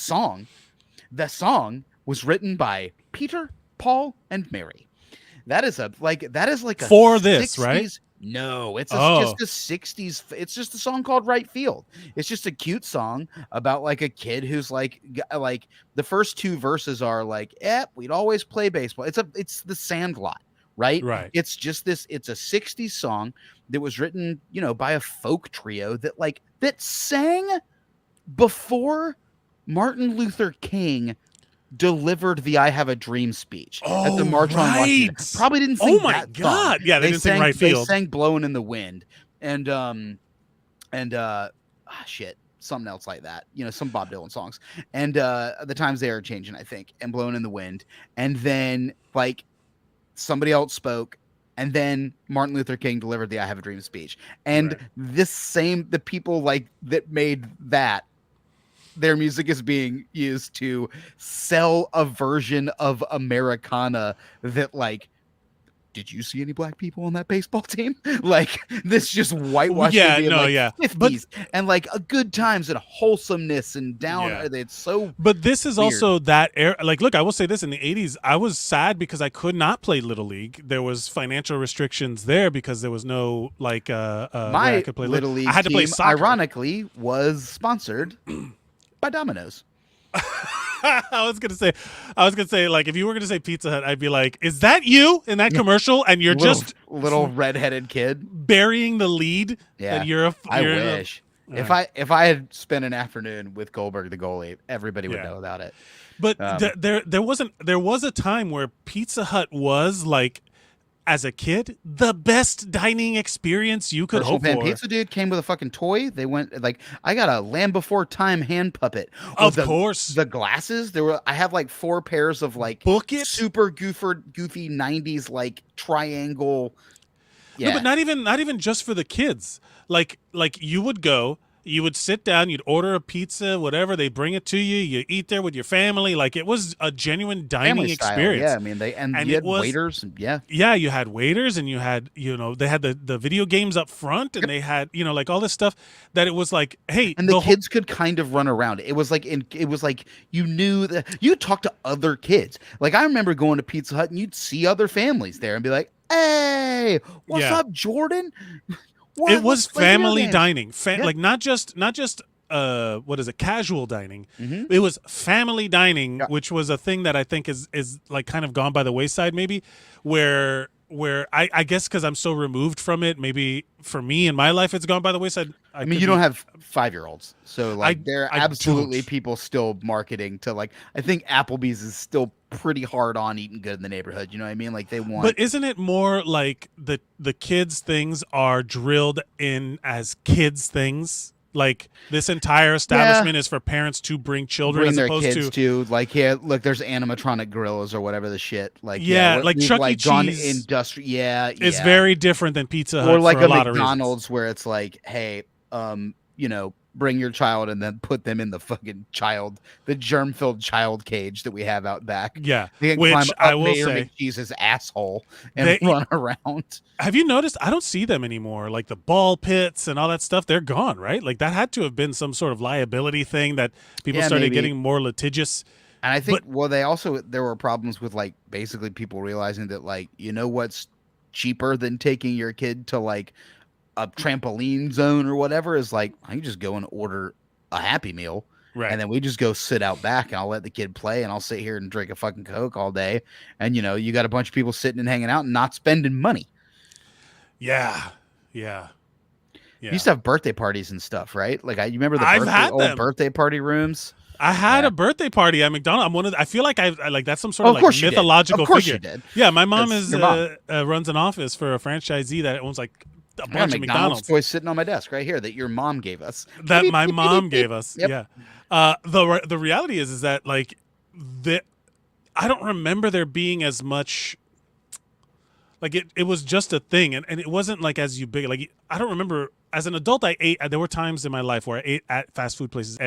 song was written by Peter, Paul, and Mary. That is like a for 60s, this, right? No, it's just a 60s. It's just a song called Right Field. It's just a cute song about like a kid who's like the first two verses are like, we'd always play baseball. It's the Sandlot, right? Right. It's just this. It's a 60s song that was written, by a folk trio that sang before Martin Luther King delivered the "I Have a Dream" speech at the March on Washington. Probably didn't sing that God. song. Yeah, they didn't sing Right Field. They sang "Blowing in the Wind" and something else like that. Some Bob Dylan songs. And the times they are changing, I think. And "Blowing in the Wind," and then like somebody else spoke. And then Martin Luther King delivered the "I Have a Dream" speech. And the people like that made that, their music is being used to sell a version of Americana that, like, did you see any black people on that baseball team? Like, this just whitewashed. Yeah, no, like yeah. 50s, and like a good times and wholesomeness and down. Yeah. It's so. But this is weird. Also that era. Like, look, I will say this: in the 80s, I was sad because I could not play Little League. There was financial restrictions there because there was no like my I could play Little League. I had to play soccer. Ironically, was sponsored by Domino's. I was gonna say, like, if you were gonna say Pizza Hut, I'd be like, is that you in that commercial? And you're just little redheaded kid burying the lead. Yeah, that I wish. If I had spent an afternoon with Goldberg the goalie, everybody would know about it. But there was a time where Pizza Hut was like, as a kid, the best dining experience you could hope for. Pizza dude came with a fucking toy. They went like, I got a Land Before Time hand puppet. Of course, the glasses. I have like 4 pairs of like super goofy 90s like triangle. Yeah, no, but not even just for the kids. Like you would go. You would sit down, you'd order a pizza, whatever, they bring it to you, you eat there with your family. Like, it was a genuine dining experience. Yeah, I mean, you had waiters. And yeah, you had waiters, and you had, they had the video games up front, and they had, like all this stuff that it was like, hey. And the kids could kind of run around. It was like, you knew that you talk to other kids. Like, I remember going to Pizza Hut and you'd see other families there and be like, hey, what's up, Jordan? It was family dining, like not just what is it, casual dining. Mm-hmm. It was family dining, which was a thing that I think is like kind of gone by the wayside, maybe. Where I guess because I'm so removed from it, maybe for me in my life it's gone by the wayside. I mean, you don't have 5-year-olds, so like there are absolutely people still marketing to, like, I think Applebee's is still pretty hard on eating good in the neighborhood. You know what I mean? Like, they want. But isn't it more like the kids things are drilled in as kids things? Like, this entire establishment is for parents to bring children, as their opposed kids to like, look, there's animatronic gorillas or whatever the shit. Like, like Chuck E. Cheese. It's very different than Pizza Hut, or like for a lot McDonald's of reasons. Where it's like, hey, bring your child and then put them in the fucking the germ-filled child cage that we have out back. Yeah, They can which climb up I will Mayor say, McCheese's asshole and run around. Have you noticed? I don't see them anymore. Like the ball pits and all that stuff, they're gone, right? Like that had to have been some sort of liability thing that people started getting more litigious. And I think, there were problems with like basically people realizing that like, you know what's cheaper than taking your kid to like a trampoline zone or whatever is like, I can just go and order a Happy Meal. Right. And then we just go sit out back and I'll let the kid play and I'll sit here and drink a fucking Coke all day. And, you got a bunch of people sitting and hanging out and not spending money. Yeah. You used to have birthday parties and stuff, right? Like you remember the old birthday party rooms? I had a birthday party at McDonald's. I feel like I like that's some sort of like mythological figure. You did. Yeah, my mom runs an office for a franchisee that owns like a bunch of McDonald's toys sitting on my desk right here that your mom gave us. That my mom gave us. Yep. Yeah. The reality is that like I don't remember there being as much. Like it was just a thing, and it wasn't like as you big. Like I don't remember as an adult. I ate. There were times in my life where I ate at fast food places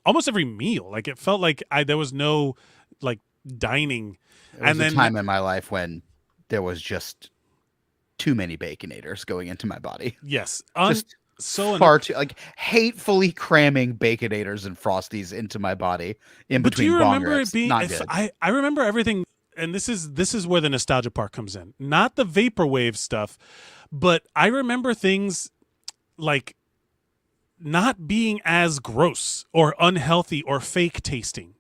almost every meal. Like it felt like there was no like dining. There was a time in my life when there was just too many Baconators going into my body. Yes, so far too like hatefully cramming Baconators and Frosties into my body in between. Do you bong remember rips. it being? Not good. I remember everything, and this is where the nostalgia part comes in. Not the vaporwave stuff, but I remember things like not being as gross or unhealthy or fake tasting.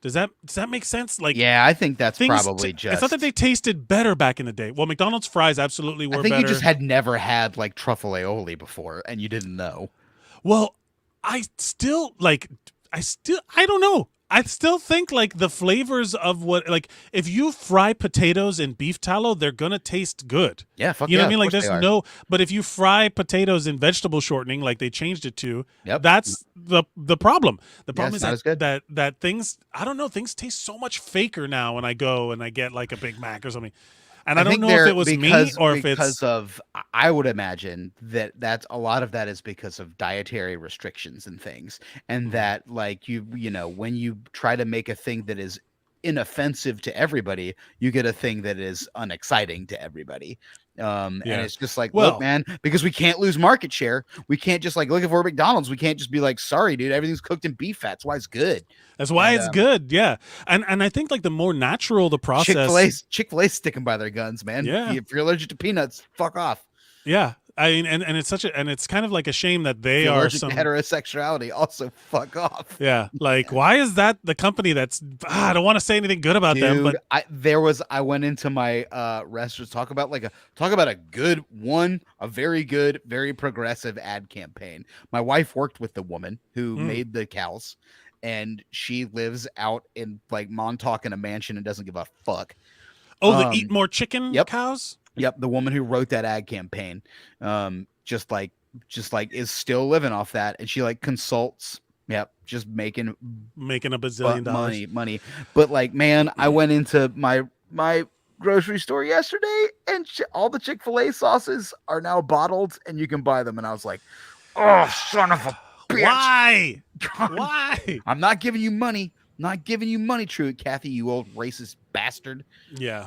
Does that make sense? Like, yeah, I think that's probably just. It's not that they tasted better back in the day. Well, McDonald's fries absolutely were better. I think you just had never had like truffle aioli before, and you didn't know. Well, I don't know. I still think like the flavors of like if you fry potatoes in beef tallow, they're gonna taste good. Yeah, fuck you know yeah, what I mean? Like there's but if you fry potatoes in vegetable shortening, like they changed it to, that's the problem. The problem is that things, I don't know, things taste so much faker now when I go and I get like a Big Mac or something. And I don't know if it was me or if it's because of. I would imagine that's a lot of that is because of dietary restrictions and things, and that like when you try to make a thing that is inoffensive to everybody, you get a thing that is unexciting to everybody. And it's just like, look, man, because we can't lose market share. We can't just like look at for McDonald's. We can't just be like, sorry, dude, everything's cooked in beef fat. That's why it's good. That's why it's good. Yeah. And I think like the more natural the process. Chick-fil-A sticking by their guns, man. Yeah. If you're allergic to peanuts, fuck off. Yeah. I mean, and it's it's kind of like a shame that they are allergic to heterosexuality. Also, fuck off. Yeah, like why is that the company that's? I don't want to say anything good about them, but I went into my restaurant talk about a very good, very progressive ad campaign. My wife worked with the woman who made the cows, and she lives out in like Montauk in a mansion and doesn't give a fuck. Oh, the eat more chicken cows. Yep, the woman who wrote that ad campaign, just like is still living off that, and she like consults. Yep, just making a bazillion dollars money. But like, man, I went into my grocery store yesterday, and all the Chick-fil-A sauces are now bottled, and you can buy them. And I was like, oh, son of a bitch! Why? God, why? I'm not giving you money. Not giving you money, Truett Cathy, you old racist bastard. Yeah.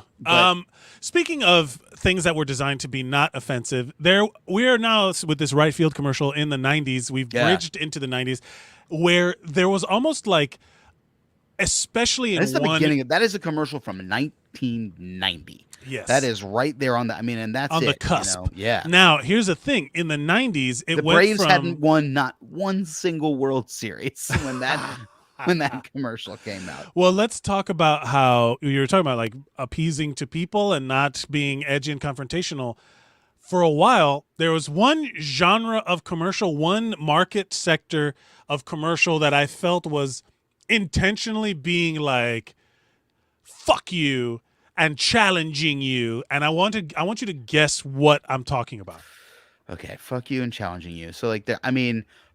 Speaking of things that were designed to be not offensive, we are now with this Right Field commercial in the 90s. We've bridged into the 90s where there was almost like, especially in beginning. That is a commercial from 1990. Yes. That is right there on the, and that's on the cusp. Yeah. Now, here's the thing. In the 90s, the Braves hadn't won not one single World Series when that commercial came out. Well, let's talk about how you were talking about like appeasing to people and not being edgy and confrontational. For a while, there was one genre of commercial, one market sector of commercial that I felt was intentionally being like, fuck you and challenging you. And I want you to guess what I'm talking about. Okay, fuck you and challenging you. So like,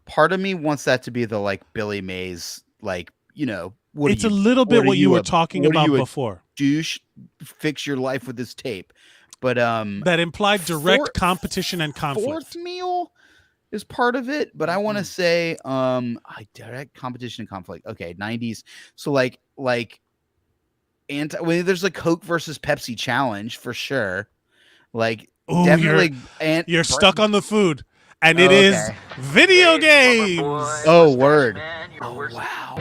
part of me wants that to be the like Billy Mays, like, it's a little bit what you were talking about before. Douche, fix your life with this tape. But that implied direct competition and conflict. Fourth meal, is part of it, but I want to say direct competition and conflict. Okay, 90s. So like there's a Coke versus Pepsi challenge for sure. Like Ooh, definitely you're stuck on the food. And it is video games. Oh, word. Wow.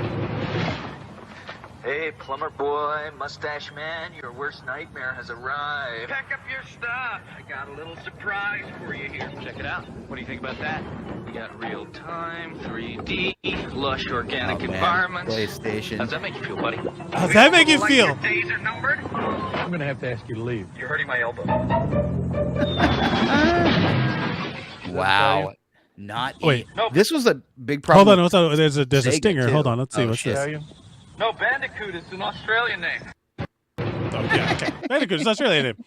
Hey, plumber boy, mustache man, your worst nightmare has arrived. Pack up your stuff. I got a little surprise for you here. Check it out. What do you think about that? We got real time, 3D, lush organic environments. PlayStation. How's that make you feel, buddy? How's that make you feel? Your days are numbered. I'm going to have to ask you to leave. You're hurting my elbow. Wow. Not wait. Nope. This was a big problem. Hold on. There's a Sega stinger. too. Hold on. Let's see. What's Shit. this? No, Bandicoot is an Australian name. Oh, yeah. Okay. Bandicoot. It's Australian name.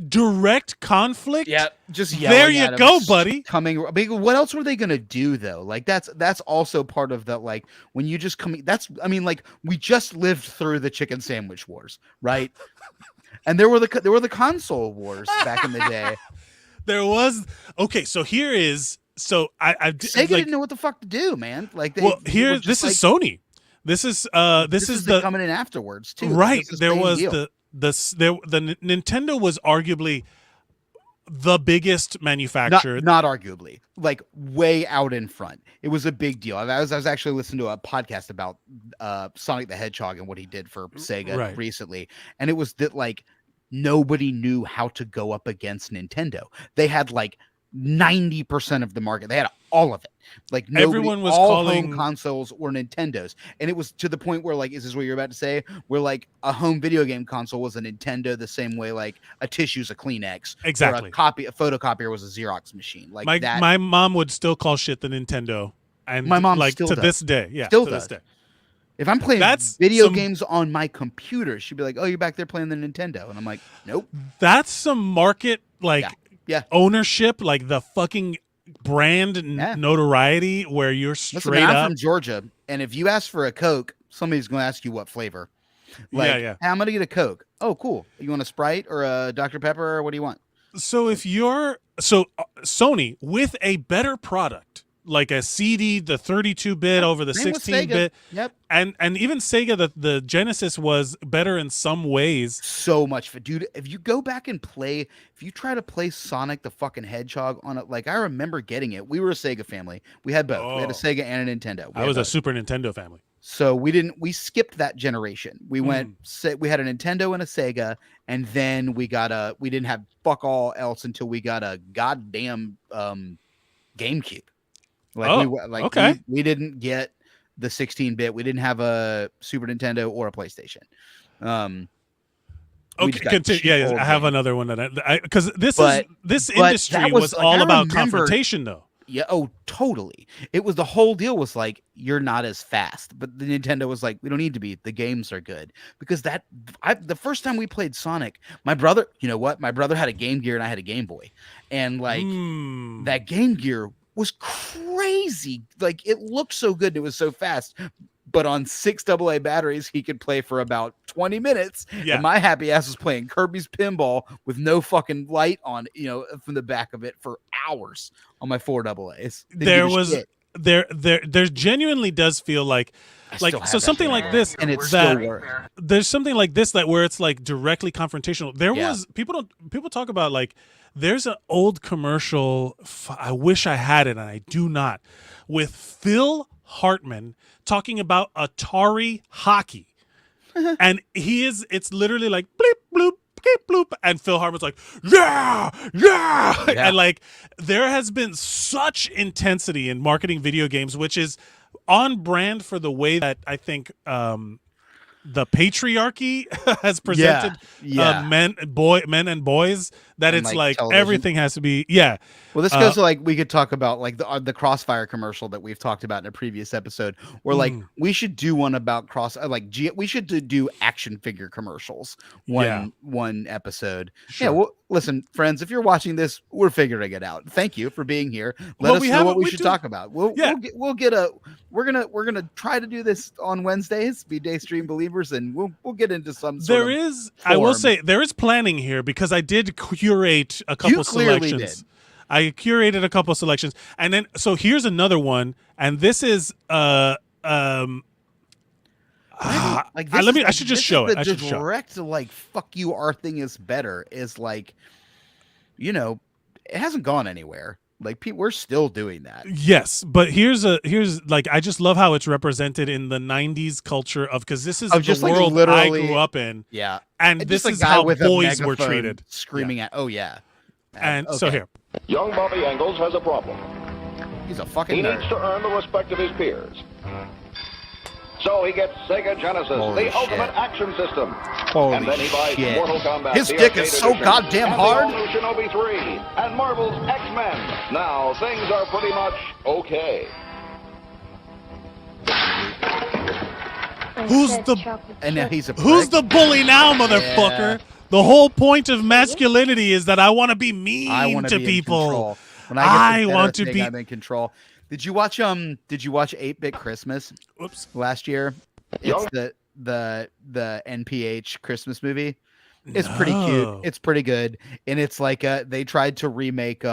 Direct conflict. Yeah, just yelling there you at him, go, buddy. Coming. What else were they gonna do though? Like that's also part of that. Like when you just come. Like we just lived through the chicken sandwich wars, right? And there were the console wars back in the day. There was so here is Sega didn't know what the fuck to do, man. Like this is Sony. This is the coming in afterwards too. Right. There The was the Nintendo was arguably the biggest manufacturer. Not arguably, like way out in front. It was a big deal. I was actually listening to a podcast about Sonic the Hedgehog and what he did for Sega recently, and it was that like nobody knew how to go up against Nintendo. They had like 90% of the market. They had all of it. Like everyone was all calling home consoles were Nintendos, and it was to the point where like, is this what you're about to say? Where like a home video game console was a Nintendo, the same way like a tissue's a Kleenex, exactly. Or a photocopier was a Xerox machine. Like my mom would still call shit the Nintendo, and my mom like still to does. this day, yeah, still to does. this day. If I'm playing video games on my computer, she'd be like, "Oh, you're back there playing the Nintendo," and I'm like, "Nope." That's some market yeah. ownership, like the fucking brand notoriety where you're straight Listen, man, I'm up from Georgia, and if you ask for a Coke, somebody's going to ask you what flavor. Like, yeah. Hey, I'm going to get a Coke. Oh, cool. You want a Sprite or a Dr. Pepper, or what do you want? So if you're Sony with a better product, like a CD, the 32-bit over the 16-bit, yep, and even Sega, the Genesis was better in some ways. So much, dude. If you go back and if you try to play Sonic the fucking Hedgehog on it, like I remember getting it. We were a Sega family. We had both. We had a Sega and a Nintendo. I was a Super Nintendo family. So we skipped that generation. We we had a Nintendo and a Sega, and then we didn't have fuck all else until we got a goddamn GameCube. We didn't get the 16-bit. We didn't have a Super Nintendo or a PlayStation. Okay, continue. Yeah, I have another one that because this industry was all about confrontation, though. Yeah. Oh, totally. It was the whole deal was like, you're not as fast, but the Nintendo was like, we don't need to be. The games are good because the first time we played Sonic, my brother, you know what? My brother had a Game Gear and I had a Game Boy, and like that Game Gear was crazy. Like it looked so good. And it was so fast. But on 6 AA batteries, he could play for about 20 minutes. Yeah. And my happy ass was playing Kirby's Pinball with no fucking light on, from the back of it for hours on my 4 AAs. There genuinely does feel like something like this, and it's still works. There's something like this where it's like directly confrontational. There was people talk about like there's an old commercial. I wish I had it and I do not, with Phil Hartman talking about Atari hockey. And it's literally like bleep bloop bleep bloop, and Phil Hartman's like yeah. And like there has been such intensity in marketing video games, which is on brand for the way that I think the patriarchy has presented men and boys, that and it's like television. Everything has to be Well, this goes to like we could talk about like the Crossfire commercial that we've talked about in a previous episode, where like we should do one about we should do action figure commercials one episode. Sure. Yeah, well, listen, friends, if you're watching this, we're figuring it out. Thank you for being here. Let us know what we should talk about. We're gonna try to do this on Wednesdays, be Daystream believers, and we'll get into some sort I will say there is planning here because I did curate a couple selections. I curated a couple of selections, and then so here's another one, and this is like I should just show it. I should show it. Direct like fuck you, our thing is better is like, you know, it hasn't gone anywhere. Like we're still doing that. Yes, but here's like I just love how it's represented in the '90s culture of because this is the world like I grew up in. Yeah, and this is how boys were treated, screaming at. Oh yeah, and so here, young Bobby Engels has a problem. He's a fucking. He nerd. needs to earn the respect of his peers. So he gets Sega Genesis, the ultimate action system. Holy and then he buys shit. Mortal Kombat. His dick is so goddamn hard. And the all-new Shinobi 3 and Marvel's X-Men. Now things are pretty much okay. Who's the bully now, motherfucker? Yeah. The whole point of masculinity is that I want to be mean to people. When I want to be I'm in control. Did you watch 8-Bit Christmas? Whoops. Last year? It's the NPH Christmas movie. It's pretty cute. It's pretty good. And it's like they tried to remake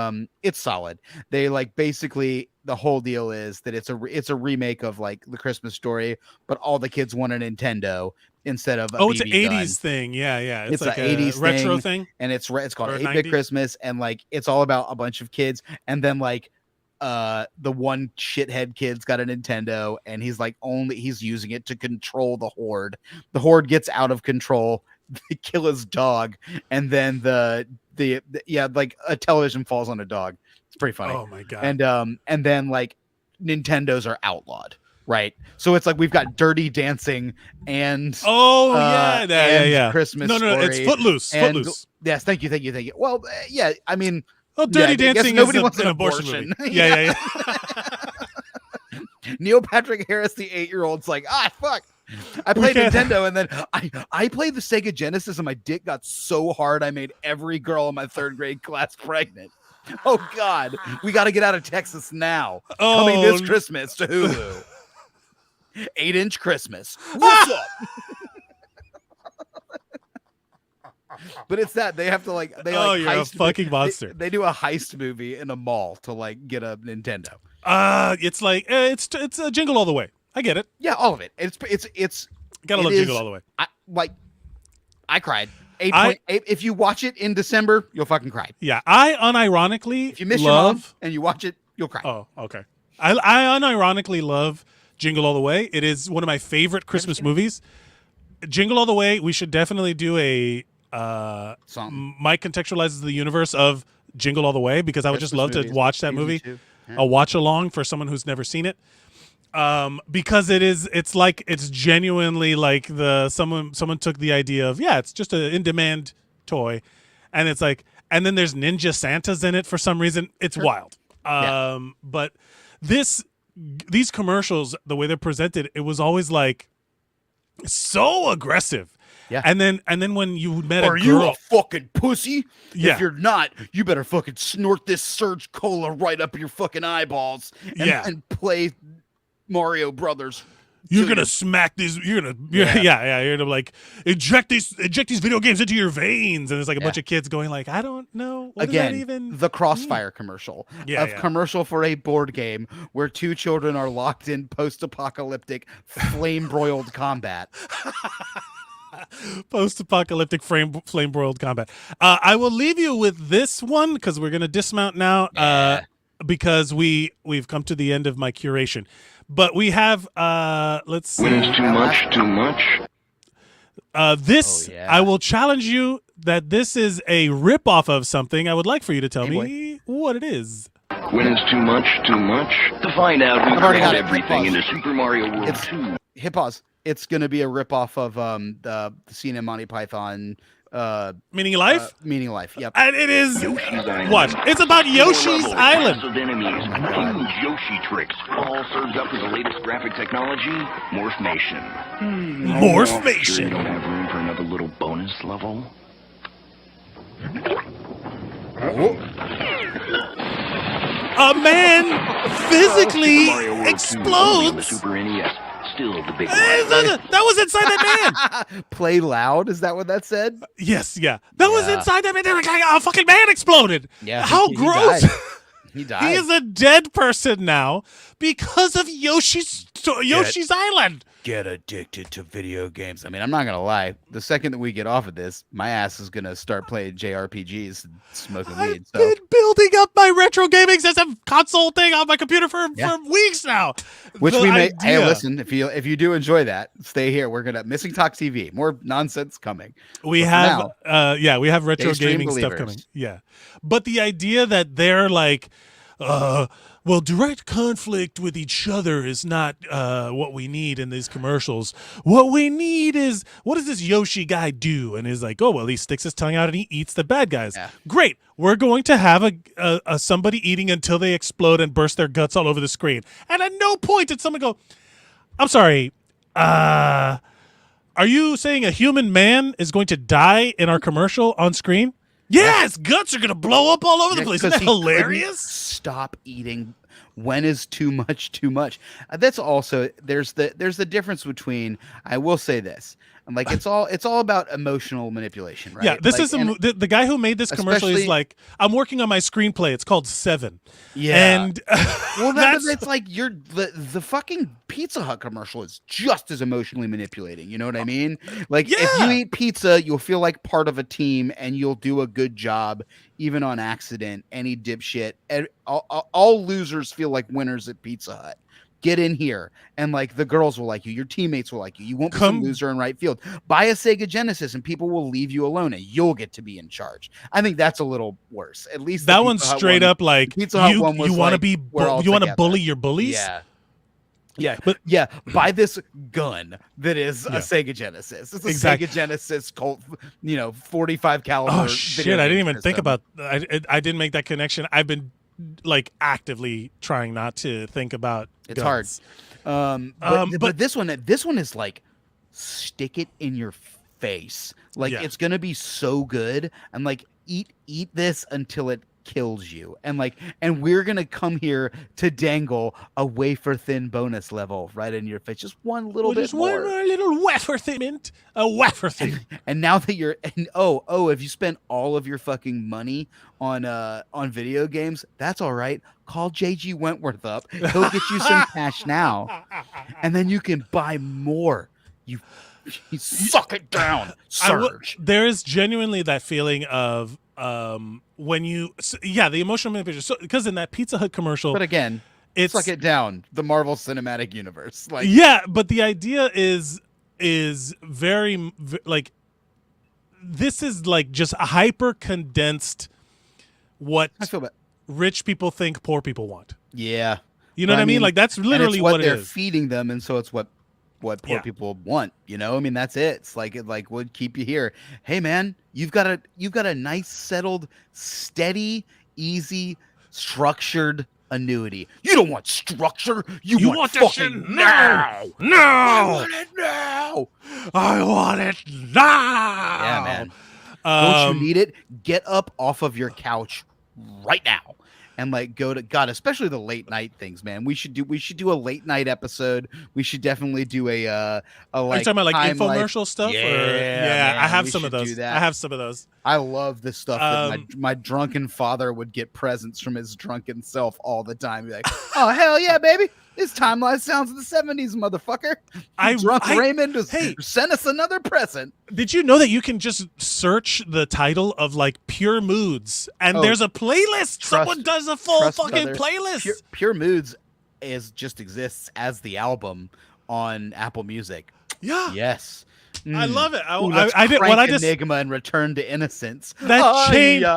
it's solid. They like basically the whole deal is that it's a remake of like the Christmas Story, but all the kids want a Nintendo instead of it's an 80s thing. Yeah. It's like an 80s retro thing. And it's called 8-Bit Christmas, and like it's all about a bunch of kids, and then like the one shithead kid's got a Nintendo, and he's using it to control the horde. The horde gets out of control. They kill his dog, and then the like a television falls on a dog. It's pretty funny. Oh my god. And then like Nintendos are outlawed. Right. So it's like we've got Dirty Dancing and Christmas Story. It's Footloose. Yes, thank you. Well, yeah, I mean, Dirty Dancing nobody is wants an abortion movie. Yeah. Neil Patrick Harris, the 8-year-old's like, fuck. I played Nintendo, and then I played the Sega Genesis, and my dick got so hard I made every girl in my 3rd grade class pregnant. Oh God, we got to get out of Texas now. Coming this Christmas to Hulu. 8-inch Christmas. What's up? But it's that they have to like you're a fucking monster. They do a heist movie in a mall to like get a Nintendo. It's like it's a Jingle All the Way. I get it. Yeah, all of it. It's gotta love Jingle All the Way. I cried. 8.8. If you watch it in December, you'll fucking cry. Yeah, I unironically if you miss your mom and you watch it, you'll cry. Oh, okay. I unironically love Jingle All the Way. It is one of my favorite Christmas movies. Jingle All the Way. We should definitely do a Mike contextualizes the universe of Jingle All the Way, because I would just love to watch that movie. Yeah. A watch along for someone who's never seen it. Because it's genuinely like someone took the idea of, it's just an in-demand toy, and it's like, and then there's Ninja Santas in it for some reason. It's wild. But these commercials, the way they're presented, it was always like so aggressive. Yeah. And then when you met Are you a fucking pussy? Yeah. If you're not, you better fucking snort this Surge Cola right up your fucking eyeballs and play Mario Brothers. You're gonna smack these. You're gonna like inject these video games into your veins, and there's like a bunch of kids going like, I don't know. What Again, does that even the Crossfire commercial. Commercial for a board game where 2 children are locked in post-apocalyptic flame-broiled combat. Post-apocalyptic flame-broiled combat. I will leave you with this one because we're gonna dismount now. Because we've come to the end of my curation. But we have let's see. When it's too much. I will challenge you that this is a rip-off of something. I would like for you to tell me what it is. When it's too much. To find out, we crammed everything into Super Mario World 2. Hit pause. It's going to be a rip-off of the scene in Monty Python. Meaning Life? Meaning Life, yep. And it is... Watch. It's about Yoshi's Island. Of enemies, huge Yoshi tricks, all served up with the latest graphic technology, Morphmation. Morphmation. Sure you don't have room for another little bonus level? A man physically explodes. The Super NES. still the big one. That was inside that man. Play loud. Is that what that said? Yes, yeah. That was inside that man. They're like, a fucking man exploded. Yeah. How he gross. died. He died. He is a dead person now because of Yoshi's Island. Get addicted to video games. I mean, I'm not gonna lie. The second that we get off of this, my ass is gonna start playing JRPGs and smoking weed. I've been building up my retro gaming system console thing on my computer for weeks now. Which we may. Hey, listen, if you do enjoy that, stay here. We're gonna Missing Talk TV. More nonsense coming. We have we have retro gaming stuff coming. Yeah, but the idea that they're like, well, direct conflict with each other is not what we need in these commercials. What we need is, what does this Yoshi guy do? And he's like, oh, well, he sticks his tongue out and he eats the bad guys. Yeah. Great. We're going to have a somebody eating until they explode and burst their guts all over the screen. And at no point did someone go, I'm sorry, are you saying a human man is going to die in our commercial on screen? Yeah, his guts are going to blow up all over the place. Isn't that hilarious? Stop eating. When is too much too much? That's also there's the difference between, I will say this, and like it's all about emotional manipulation, right? Yeah, this like, is the guy who made this commercial is like, I'm working on my screenplay. It's called Seven. Yeah, and well, that's like the fucking Pizza Hut commercial is just as emotionally manipulating. You know what I mean? Like if you eat pizza, you'll feel like part of a team and you'll do a good job, even on accident. Any dipshit, all losers feel like winners at Pizza Hut. Get in here, and like the girls will like you, your teammates will like you. You won't be some loser in right field. Buy a Sega Genesis, and people will leave you alone, and you'll get to be in charge. I think that's a little worse. At least that one's straight up like you want to you want to bully your bullies. Yeah, but buy this gun that is a Sega Genesis. It's a Sega Genesis Colt, 45 caliber. Oh shit! I didn't even think about. I didn't make that connection. I've been like actively trying not to think about. It's guns. hard. But this one is like, stick it in your face. Like it's gonna be so good, and like eat this until it kills you, and we're gonna come here to dangle a wafer thin bonus level right in your face, just one little bit more. Just one little wafer thin, a wafer thin. And now that you're if you spent all of your fucking money on video games, that's all right. Call JG Wentworth up. He'll get you some cash now, and then you can buy more. You suck it down, Surge. There is genuinely that feeling of when you the emotional manipulation. So because in that Pizza Hut commercial, but again, suck it down. The Marvel Cinematic Universe, but the idea is very like, this is like just a hyper condensed what I feel bad. Rich people think poor people want. Yeah, you know what I mean? Like that's literally what it they're is. feeding them, and so it's what poor people want. I mean, that's it. It's like it would keep you here. Hey man, you've got a nice, settled, steady, easy, structured annuity. You don't want structure. You want fucking now. No, I want it now. I want it now. Yeah, man. Don't you need it? Get up off of your couch right now and go to God, especially the late night things, man. We should do a late night episode. We should definitely do a Are you talking about like infomercial stuff? Yeah, man, I have some of those. I have some of those. I love the stuff that my drunken father would get presents from his drunken self all the time. Be like, oh hell yeah, baby. This timeline sounds of the 70s, motherfucker. Raymond sent us another present. Did you know that you can just search the title of like Pure Moods and there's a playlist? Someone does a full fucking playlist. Pure Moods just exists as the album on Apple Music. Yeah. Yes. I love it. I did when I just Enigma and Return to Innocence. That changed.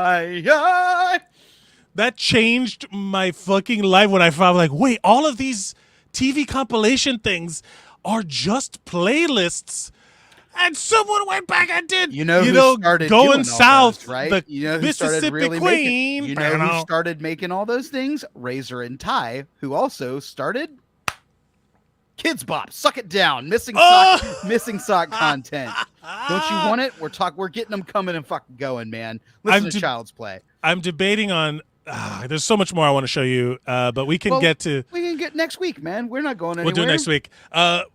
That changed my fucking life when I found like, wait, all of these TV compilation things are just playlists. And someone went back and did, who started going doing south, all those, right? The Mississippi Queen. Who started making all those things? Razor and Ty, who also started Kids Bop. Suck it down. Missing sock content. Don't you want it? We're getting them coming and fucking going, man. Listen to Child's Play. I'm debating on there's so much more I want to show you, but we can get next week, man. We're not going anywhere. We'll do next week.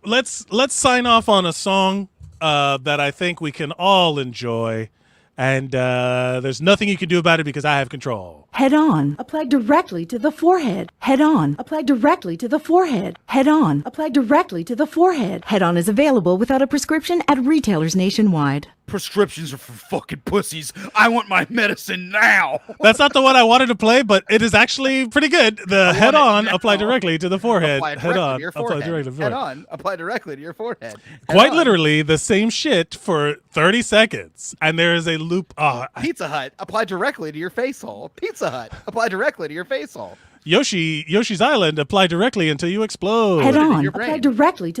Let's sign off on a song that I think we can all enjoy, and there's nothing you can do about it because I have control. Head on, applied directly to the forehead. Head on, applied directly to the forehead. Head on, applied directly to the forehead. Head on is available without a prescription at retailers nationwide. Prescriptions are for fucking pussies. I want my medicine now. That's not the one I wanted to play, but it is actually pretty good. The head on, apply directly to the forehead. Head on, apply directly to the forehead. Head on, apply directly to your forehead. Quite literally the same shit for 30 seconds. And there is a loop. Pizza Hut, apply directly to your face hole. Pizza Hut, apply directly to your face hole. Yoshi's Island, apply directly until you explode. Head on, apply directly to the